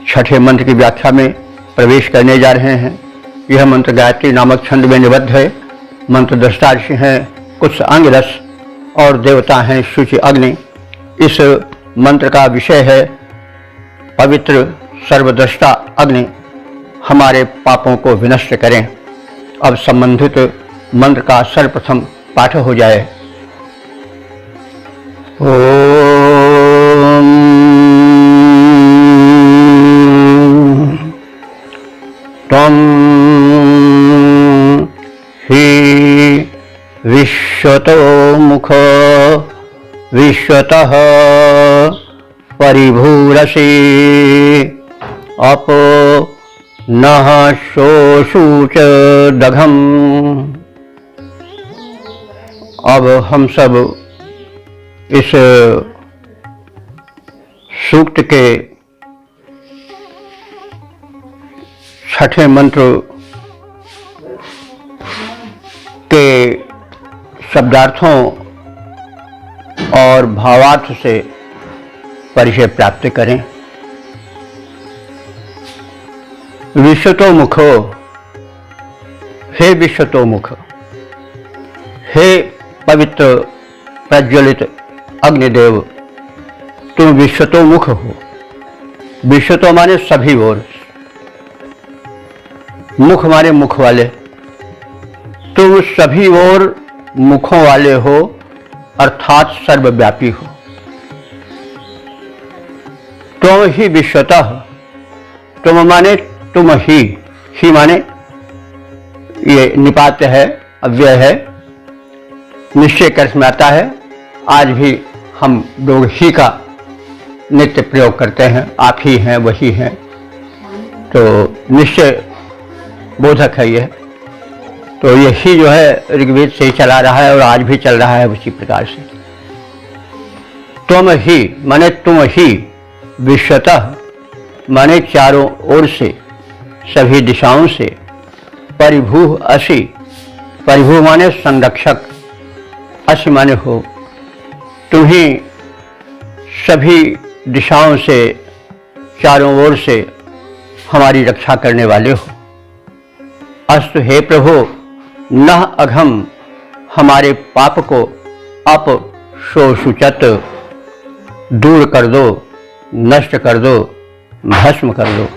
6ठे मंत्र की व्याख्या में प्रवेश करने जा रहे हैं। यह मंत्र गायत्री नामक छंद में निबद्ध है। मंत्र दृष्टा ऋषि हैं कुछ अंगरस और देवता हैं शुचि अग्नि। इस मंत्र का विषय है पवित्र सर्वद्रष्टा अग्नि हमारे पापों को विनष्ट करें। अब संबंधित मंत्र का सर्वप्रथम पाठ हो जाए। ओम त्वं हि विश्वतो मुख विश्वतः परिभूरसि अपो नः शोषुच दघम्। अब हम सब इस सूक्त के 6ठे मंत्र के शब्दार्थों और भावार्थ से परिचय प्राप्त करें। विश्वतोमुखो, हे विश्वतोमुख, हे पवित्र प्रज्वलित अग्निदेव, तुम विश्वतोमुख हो। विश्वतो माने सभी ओर, मुख माने मुख वाले। तुम सभी ओर मुखों वाले हो, अर्थात सर्वव्यापी हो। तुम ही विश्वतः, तुम माने तुम ही माने ये निपात है, अव्यय है, निश्चय कर्ष में आता है। आज भी हम लोग ही का नित्य प्रयोग करते हैं, आप ही हैं, वही हैं, तो निश्चय बोधक है यह। तो यही जो है ऋग्वेद से ही चला रहा है और आज भी चल रहा है उसी प्रकार से। तुम ही माने तुम ही, विश्वतः माने चारों ओर से, सभी दिशाओं से, परिभू असि, परिभू माने संरक्षक, असि माने हो। तुम ही सभी दिशाओं से, चारों ओर से हमारी रक्षा करने वाले हो। अस्तु हे प्रभु, नः अघम, हमारे पाप को अप शोषुचत दूर कर दो, नष्ट कर दो, भस्म कर दो।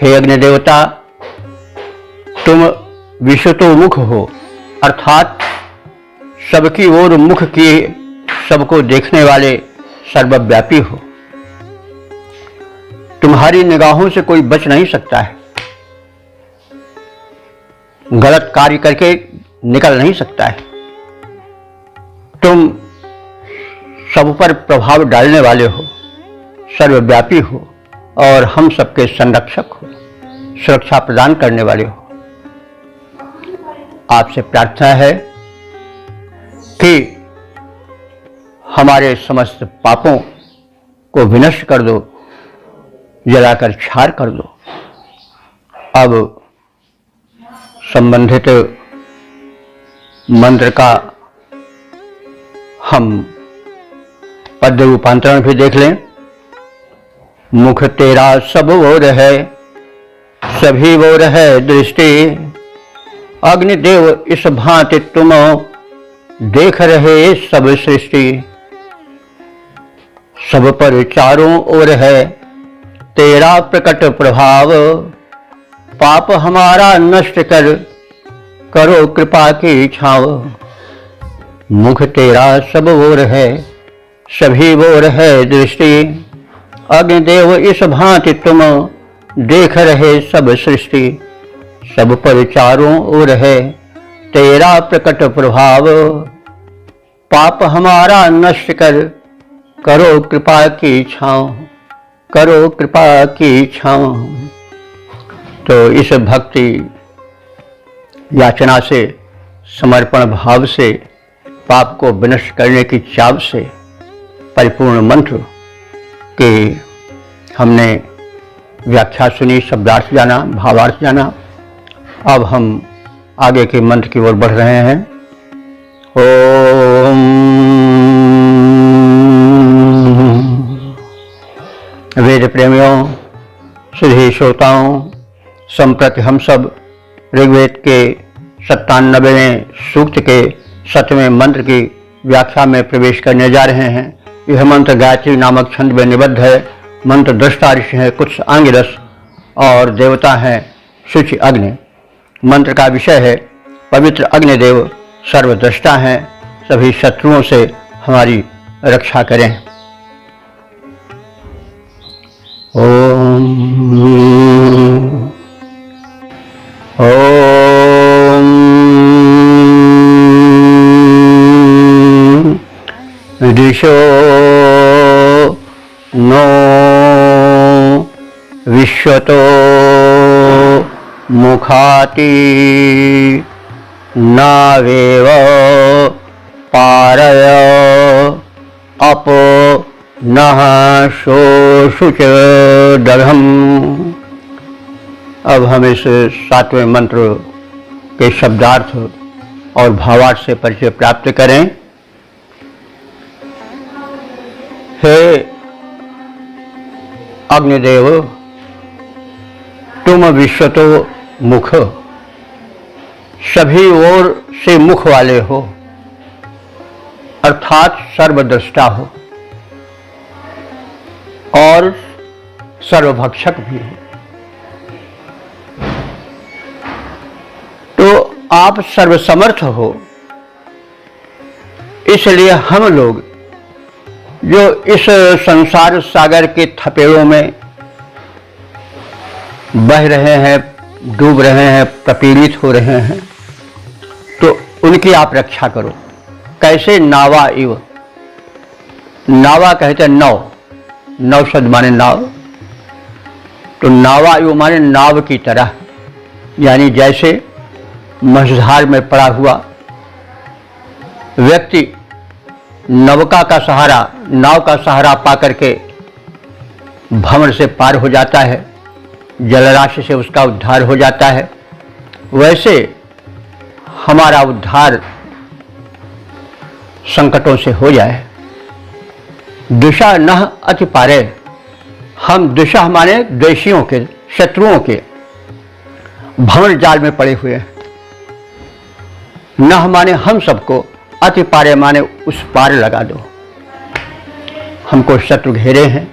हे अग्नि देवता, तुम विश्वतोमुख हो, अर्थात सबकी ओर मुख किए सबको देखने वाले सर्वव्यापी हो। तुम्हारी निगाहों से कोई बच नहीं सकता है, गलत कार्य करके निकल नहीं सकता है। तुम सब पर प्रभाव डालने वाले हो, सर्वव्यापी हो और हम सबके संरक्षक हो, सुरक्षा प्रदान करने वाले हो। आपसे प्रार्थना है कि हमारे समस्त पापों को विनष्ट कर दो, जलाकर क्षार कर दो। अब संबंधित मंत्र का हम पद्य रूपांतरण भी देख लें। मुख तेरा सब ओर है, सभी ओर है दृष्टि, अग्निदेव इस भांति तुम देख रहे सब सृष्टि। सब पर चारों ओर है तेरा प्रकट प्रभाव, पाप हमारा नष्ट कर करो कृपा की छाव। मुख तेरा सब ओर है, सभी ओर है दृष्टि, अग्निदेव इस भांति तुम देख रहे सब सृष्टि। सब पर चारों ओर है तेरा प्रकट प्रभाव, पाप हमारा नष्ट कर करो कृपा की छांव, करो कृपा की छांव। तो इस भक्ति याचना से, समर्पण भाव से, पाप को विनष्ट करने की चाव से परिपूर्ण मंत्र के हमने व्याख्या सुनी, शब्दार्थ जाना, भावार्थ जाना। अब हम आगे के मंत्र की ओर बढ़ रहे हैं। ओम वेद प्रेमियों, सुधी श्रोताओं, संप्रति हम सब ऋग्वेद के 97वें सूक्त के 7वें मंत्र की व्याख्या में प्रवेश करने जा रहे हैं। यह मंत्र गायत्री नामक छंद में निबद्ध है। मंत्र दृष्टा ऋषि है, कुछ आंगिरस और देवता हैं शुचि अग्नि। मंत्र का विषय है पवित्र अग्निदेव सर्वद्रष्टा हैं, सभी शत्रुओं से हमारी रक्षा करें। ओम ओम दिशो नो विश्वतो मुखाति नावेव पारय अप नः शोषुच दघम्। अब हम इस 7वें मंत्र के शब्दार्थ और भावार्थ से परिचय प्राप्त करें। हे अग्निदेव, तुम विश्वतो मुख, सभी ओर से मुख वाले हो, अर्थात सर्वद्रष्टा हो और सर्वभक्षक भी हो। तो आप सर्वसमर्थ हो, इसलिए हम लोग जो इस संसार सागर के थपेड़ों में बह रहे हैं, डूब रहे हैं, प्रपीड़ित हो रहे हैं, तो उनकी आप रक्षा करो। कैसे? नावा इव, नावा कहते हैं नौ, नौ शब्द माने नाव। तो नावा इव माने नाव की तरह, यानी जैसे मझधार में पड़ा हुआ व्यक्ति नौका का सहारा, नाव का सहारा पा करके भंवर से पार हो जाता है, जलराशि से उसका उद्धार हो जाता है, वैसे हमारा उद्धार संकटों से हो जाए। दुषा नह अति पारे, हम दुषा माने द्वेषियों के, शत्रुओं के भंवर जाल में पड़े हुए हैं। नह माने हम सबको, अति पारे माने उस पार लगा दो। हमको शत्रु घेरे हैं,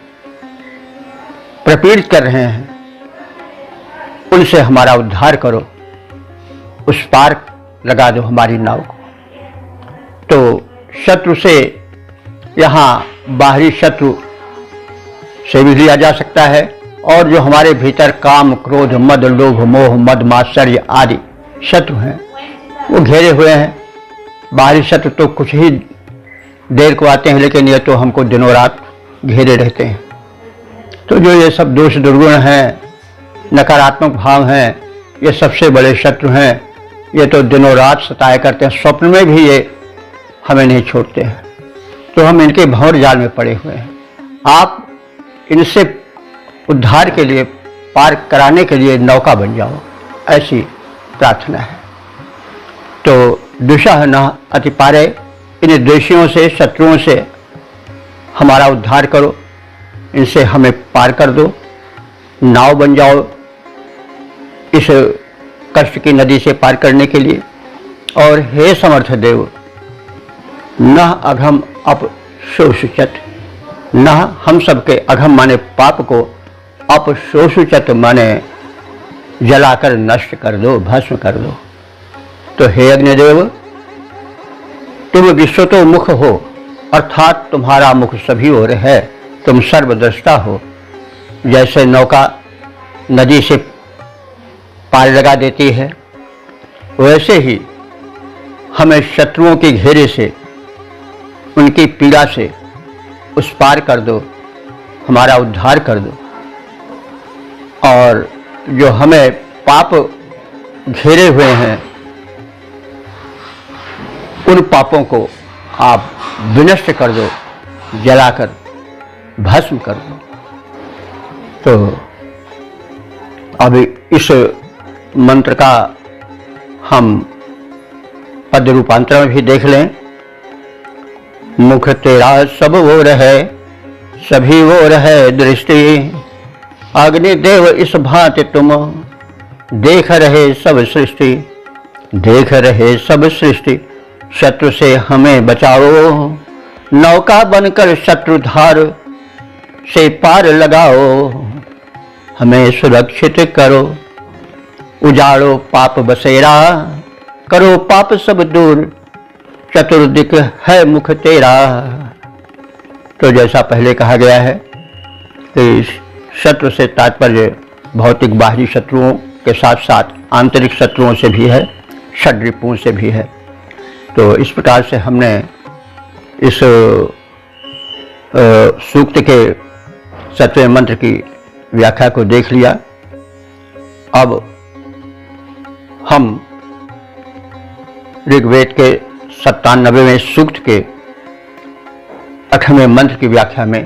प्रपीड़ित कर रहे हैं, उनसे हमारा उद्धार करो, उस पार लगा दो हमारी नाव को। तो शत्रु से यहाँ बाहरी शत्रु से भी लिया जा सकता है, और जो हमारे भीतर काम, क्रोध, मद, लोभ, मोह, मद, मात्सर्य आदि शत्रु हैं, वो घेरे हुए हैं। बाहरी शत्रु तो कुछ ही देर को आते हैं, लेकिन ये तो हमको दिनों रात घेरे रहते हैं। तो जो ये सब दोष दुर्गुण हैं, नकारात्मक भाव हैं, ये सबसे बड़े शत्रु हैं। ये तो दिनों रात सताया करते हैं, स्वप्न में भी ये हमें नहीं छोड़ते हैं। तो हम इनके भंवर जाल में पड़े हुए हैं। आप इनसे उद्धार के लिए, पार कराने के लिए नौका बन जाओ, ऐसी प्रार्थना है। तो दुषा न अति पारे, इन द्वेषियों से, शत्रुओं से हमारा उद्धार करो, इनसे हमें पार कर दो, नाव बन जाओ इस कष्ट की नदी से पार करने के लिए। और हे समर्थ देव, न अघम अपशोषित, न हम सबके अघम माने पाप को, अपशोषित माने जलाकर नष्ट कर दो, भस्म कर दो। तो हे अग्निदेव, तुम विश्वतोमुख हो, अर्थात तुम्हारा मुख सभी ओर है, तुम सर्वद्रष्टा हो। जैसे नौका नदी से पार लगा देती है, वैसे ही हमें शत्रुओं के घेरे से, उनकी पीड़ा से उस पार कर दो, हमारा उद्धार कर दो। और जो हमें पाप घेरे हुए हैं, उन पापों को आप विनष्ट कर दो, जलाकर भस्म कर दो। तो अब इस मंत्र का हम पद रूपांतरण भी देख लें। मुख तेरा सब ओर है, सभी ओर है दृष्टि, अग्निदेव इस भांति तुम देख रहे सब सृष्टि, देख रहे सब सृष्टि। शत्रु से हमें बचाओ, नौका बनकर शत्रुधार से पार लगाओ, हमें सुरक्षित करो। उजाड़ो पाप बसेरा, करो पाप सब दूर, चतुर्दिक है मुख तेरा। तो जैसा पहले कहा गया है कि शत्रु से तात्पर्य भौतिक बाहरी शत्रुओं के साथ साथ आंतरिक शत्रुओं से भी है, षड्रिपुओं से भी है। तो इस प्रकार से हमने इस सूक्त के 7वें मंत्र की व्याख्या को देख लिया। अब हम ऋग्वेद के 97वें सूक्त के 8वें मंत्र की व्याख्या में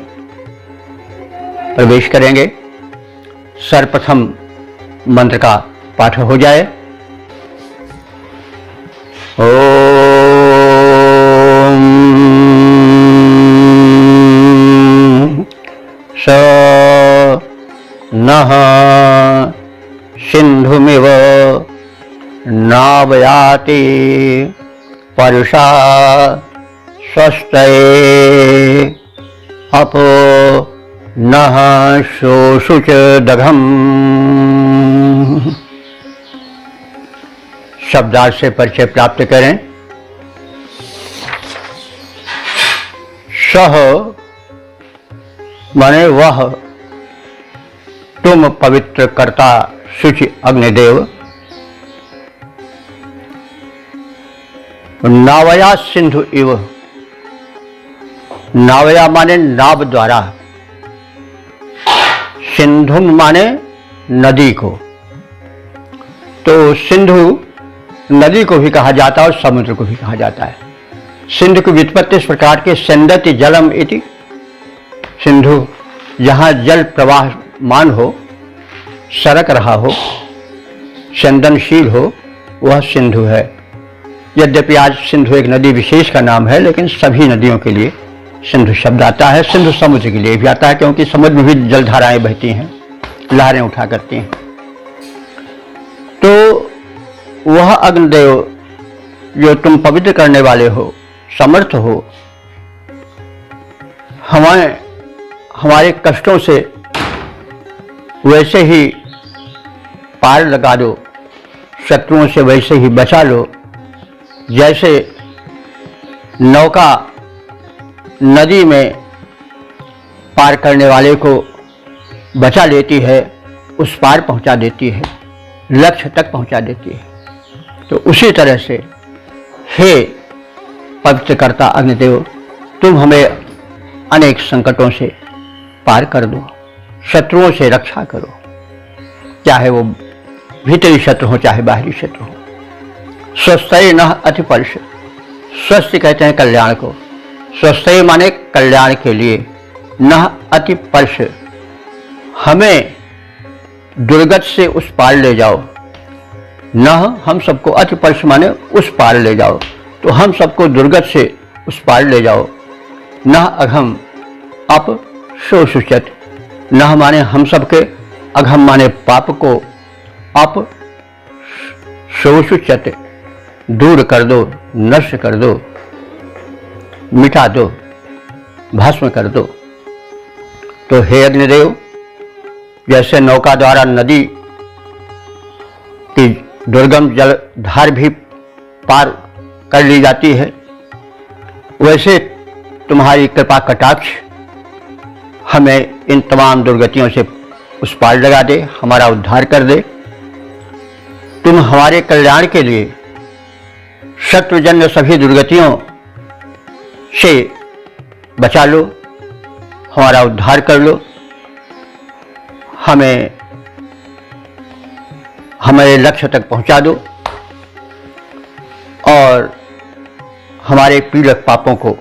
प्रवेश करेंगे। सर्वप्रथम मंत्र का पाठ हो जाए। स नः सिन्धुमिव नावयाति परुषा स्वस्तये अपो नः शोषुच दघम्। शब्दार्थ से परिचय प्राप्त करें। सह माने वह, तुम पवित्र कर्ता शुचि अग्निदेव। नावया सिंधु इव, नावया माने नाव द्वारा, सिंधु माने नदी को। तो सिंधु नदी को भी कहा जाता है और समुद्र को भी कहा जाता है। सिंधु की व्युत्पत्ति इस प्रकार के संदति जलम इति, सिंधु जहाँ जल प्रवाहमान हो, सरक रहा हो, संदनशील हो, वह सिंधु है। यद्यपि आज सिंधु एक नदी विशेष का नाम है, लेकिन सभी नदियों के लिए सिंधु शब्द आता है। सिंधु समुद्र के लिए भी आता है, क्योंकि समुद्र में भी जलधाराएं बहती हैं, लहरें उठा करती हैं। तो वह अग्निदेव जो तुम पवित्र करने वाले हो, समर्थ हो, हमारे कष्टों से वैसे ही पार लगा दो, शत्रुओं से वैसे ही बचा लो, जैसे नौका नदी में पार करने वाले को बचा लेती है, उस पार पहुंचा देती है, लक्ष्य तक पहुंचा देती है। तो उसी तरह से हे पवित्रकर्ता अग्निदेव, तुम हमें अनेक संकटों से पार कर दो, शत्रुओं से रक्षा करो, चाहे वो भीतरी शत्रु हो चाहे बाहरी शत्रु हो। स्वस्थय न अतिपर्ष, स्वस्थ कहते हैं कल्याण को, स्वस्थय माने कल्याण के लिए, न अतिपर्ष हमें दुर्गत से उस पार ले जाओ, न हम सबको, अतिपर्ष माने उस पार ले जाओ, तो हम सबको दुर्गत से उस पार ले जाओ। न अघम अप शोषुचत, न माने हम सबके, अघम माने पाप को, अप शोषुचत दूर कर दो, नष्ट कर दो, मिटा दो, भस्म कर दो। तो हे अग्निदेव, जैसे नौका द्वारा नदी की दुर्गम जलधार भी पार कर ली जाती है, वैसे तुम्हारी कृपा कटाक्ष हमें इन तमाम दुर्गतियों से उस पार लगा दे, हमारा उद्धार कर दे। तुम हमारे कल्याण के लिए शत्रुजन्य सभी दुर्गतियों से बचा लो, हमारा उद्धार कर लो, हमें हमारे लक्ष्य तक पहुंचा दो और हमारे पीड़क पापों को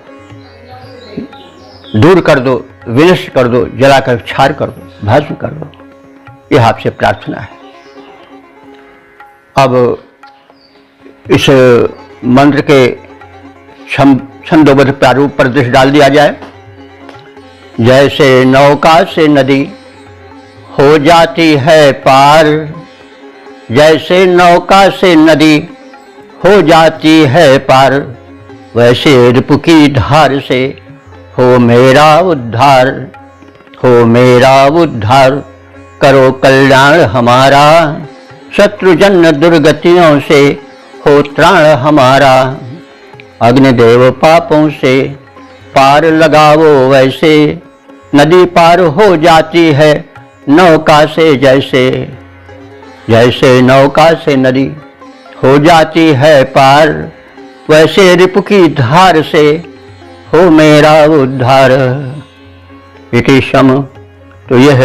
दूर कर दो, विनष्ट कर दो, जलाकर क्षार कर दो, भस्म कर दो। यह आपसे प्रार्थना है। अब इस मंत्र के छंदोबद्ध प्रारूप पर दृष्टि डाल दिया जाए। जैसे नौका से नदी हो जाती है पार, जैसे नौका से नदी हो जाती है पार, वैसे रिपु की धार से हो मेरा उद्धार, हो मेरा उद्धार, करो कल्याण हमारा, शत्रुजन्य दुर्गतियों से हो त्राण हमारा। अग्निदेव पापों से पार लगाओ वैसे, नदी पार हो जाती है नौका से जैसे, जैसे नौका से नदी हो जाती है पार, वैसे रिपु की धार से हो मेरा उद्धार। इति शम। तो यह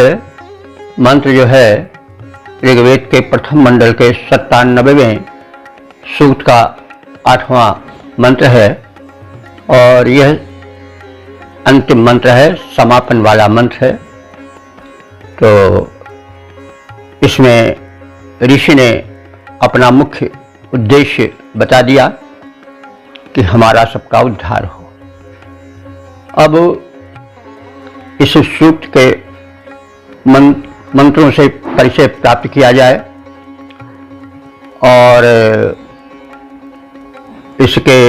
मंत्र जो है ऋग्वेद के प्रथम मंडल के 97वें सूक्त का 8वां मंत्र है और यह अंतिम मंत्र है, समापन वाला मंत्र है। तो इसमें ऋषि ने अपना मुख्य उद्देश्य बता दिया कि हमारा सबका उद्धार हो। अब इस सूक्त के मंत्रों से परिचय प्राप्त किया जाए और इसके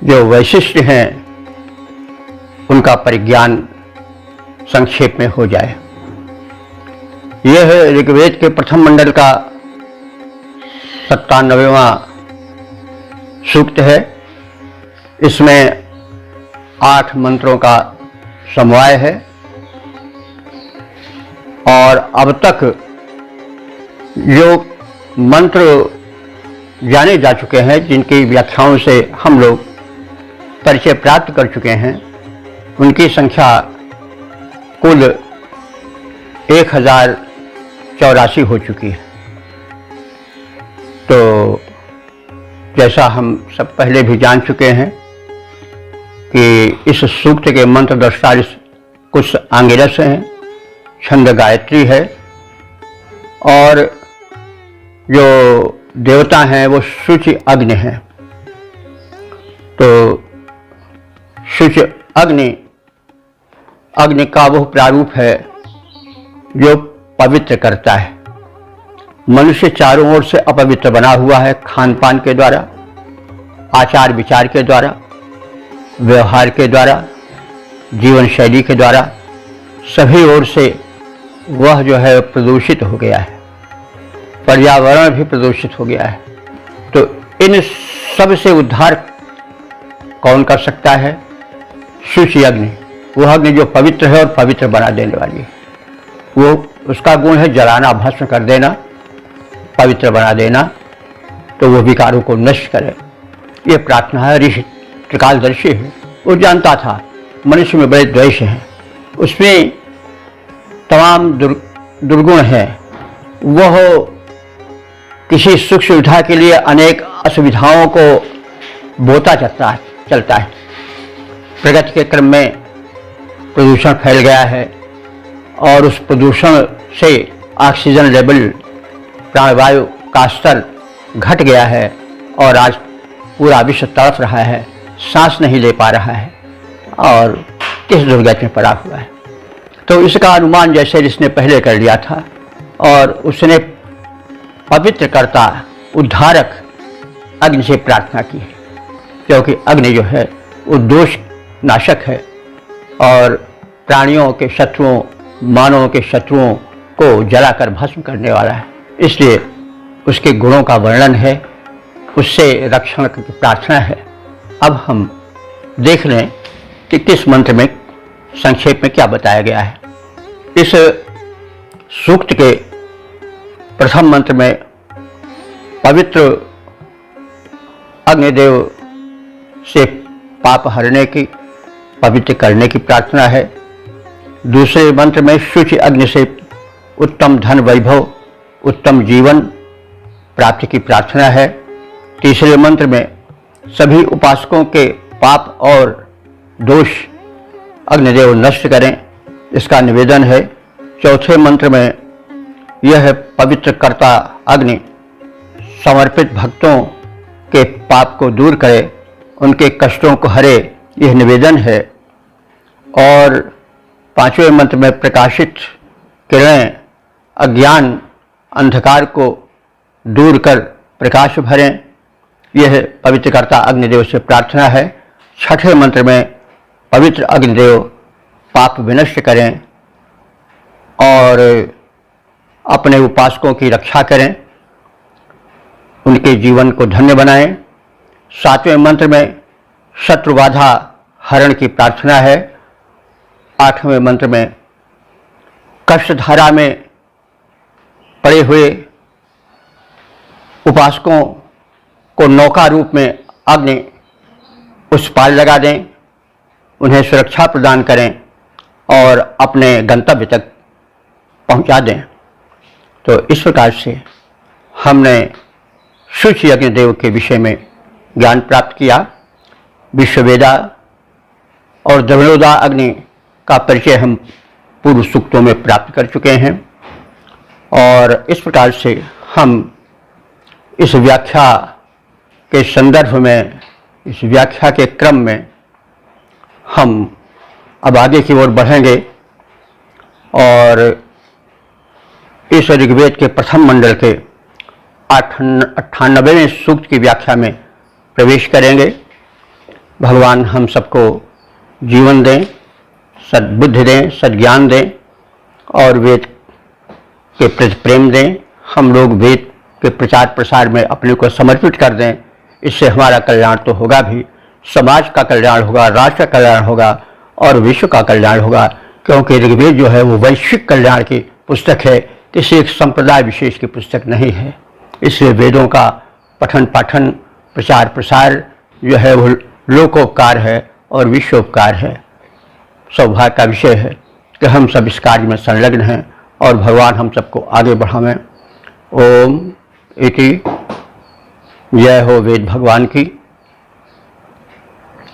जो वैशिष्ट हैं उनका परिज्ञान संक्षेप में हो जाए। यह ऋग्वेद के प्रथम मंडल का 97वां सूक्त है। इसमें 8 मंत्रों का समवाय है और अब तक जो मंत्र जाने जा चुके हैं, जिनकी व्याख्याओं से हम लोग परिचय प्राप्त कर चुके हैं, उनकी संख्या कुल 1084 हो चुकी है। तो जैसा हम सब पहले भी जान चुके हैं कि इस सूक्त के मंत्र दृष्टा कुछ आंगिरस हैं, छंद गायत्री है और जो देवता हैं वो शुचि अग्नि हैं। तो शुचि अग्नि, अग्नि का वह प्रारूप है जो पवित्र करता है। मनुष्य चारों ओर से अपवित्र बना हुआ है, खान पान के द्वारा, आचार विचार के द्वारा, व्यवहार के द्वारा, जीवन शैली के द्वारा, सभी ओर से वह जो है प्रदूषित हो गया है। पर्यावरण भी प्रदूषित हो गया है। तो इन सब से उद्धार कौन कर सकता है? शुचि अग्नि, वह अग्नि जो पवित्र है और पवित्र बना देने वाली है। वो उसका गुण है जलाना, भस्म कर देना, पवित्र बना देना, तो वो विकारों को नष्ट करे। ये प्रार्थना है। ऋषि त्रिकालदर्शी है, वो जानता था मनुष्य में बड़े द्वेष हैं, उसमें तमाम दुर्गुण हैं। वह किसी सुख सुविधा के लिए अनेक असुविधाओं को बोता चलता है। प्रगति के क्रम में प्रदूषण फैल गया है और उस प्रदूषण से ऑक्सीजन लेवल, प्राणवायु का स्तर घट गया है और आज पूरा विश्व तड़प रहा है, सांस नहीं ले पा रहा है और किस दुर्गति में पड़ा हुआ है। तो इसका अनुमान जैसे इसने पहले कर लिया था और उसने पवित्र करता उद्धारक अग्नि से प्रार्थना की है, क्योंकि अग्नि जो है वो दोष नाशक है और प्राणियों के शत्रुओं, मानवों के शत्रुओं को जलाकर भस्म करने वाला है। इसलिए उसके गुणों का वर्णन है, उससे रक्षण की प्रार्थना है। अब हम देख लें कि किस मंत्र में संक्षेप में क्या बताया गया है। इस सूक्त के प्रथम मंत्र में पवित्र अग्निदेव से पाप हरने की, पवित्र करने की प्रार्थना है। दूसरे मंत्र में शुचि अग्नि से उत्तम धन वैभव, उत्तम जीवन प्राप्ति की प्रार्थना है। तीसरे मंत्र में सभी उपासकों के पाप और दोष अग्निदेव नष्ट करें, इसका निवेदन है। चौथे मंत्र में यह है पवित्र कर्ता अग्नि समर्पित भक्तों के पाप को दूर करे, उनके कष्टों को हरे, यह निवेदन है। और पांचवें मंत्र में प्रकाशित किरणें अज्ञान अंधकार को दूर कर प्रकाश भरें, यह पवित्रकर्ता अग्निदेव से प्रार्थना है। छठे मंत्र में पवित्र अग्निदेव पाप विनष्ट करें और अपने उपासकों की रक्षा करें, उनके जीवन को धन्य बनाएं। सातवें मंत्र में शत्रु बाधा हरण की प्रार्थना है। आठवें मंत्र में कष्टधारा में पड़े हुए उपासकों को नौका रूप में अग्नि उस पार लगा दें, उन्हें सुरक्षा प्रदान करें और अपने गंतव्य तक पहुंचा दें। तो इस प्रकार से हमने शुचि अग्निदेव के विषय में ज्ञान प्राप्त किया। विश्ववेदा और द्रविणोदा अग्नि का परिचय हम पूर्व सूक्तों में प्राप्त कर चुके हैं और इस प्रकार से हम इस व्याख्या के संदर्भ में, इस व्याख्या के क्रम में हम अब आगे की ओर बढ़ेंगे और इस ऋग्वेद के प्रथम मंडल के 98वें सूक्त की व्याख्या में प्रवेश करेंगे। भगवान हम सबको जीवन दें, सद्बुद्धि दें, सद्ज्ञान दें और वेद के प्रति प्रेम दें। हम लोग वेद के प्रचार प्रसार में अपने को समर्पित कर दें। इससे हमारा कल्याण तो होगा भी, समाज का कल्याण होगा, राष्ट्र का कल्याण होगा और विश्व का कल्याण होगा, क्योंकि ऋग्वेद जो है वो वैश्विक कल्याण की पुस्तक है, किसी एक संप्रदाय विशेष की पुस्तक नहीं है। इसलिए वेदों का पठन पाठन, प्रचार प्रसार जो है वो लोकोपकार है और विश्वोपकार है। सौभाग्य का विषय है कि हम सब इस कार्य में संलग्न हैं और भगवान हम सबको आगे बढ़ावें। ओम इति। जय हो वेद भगवान की।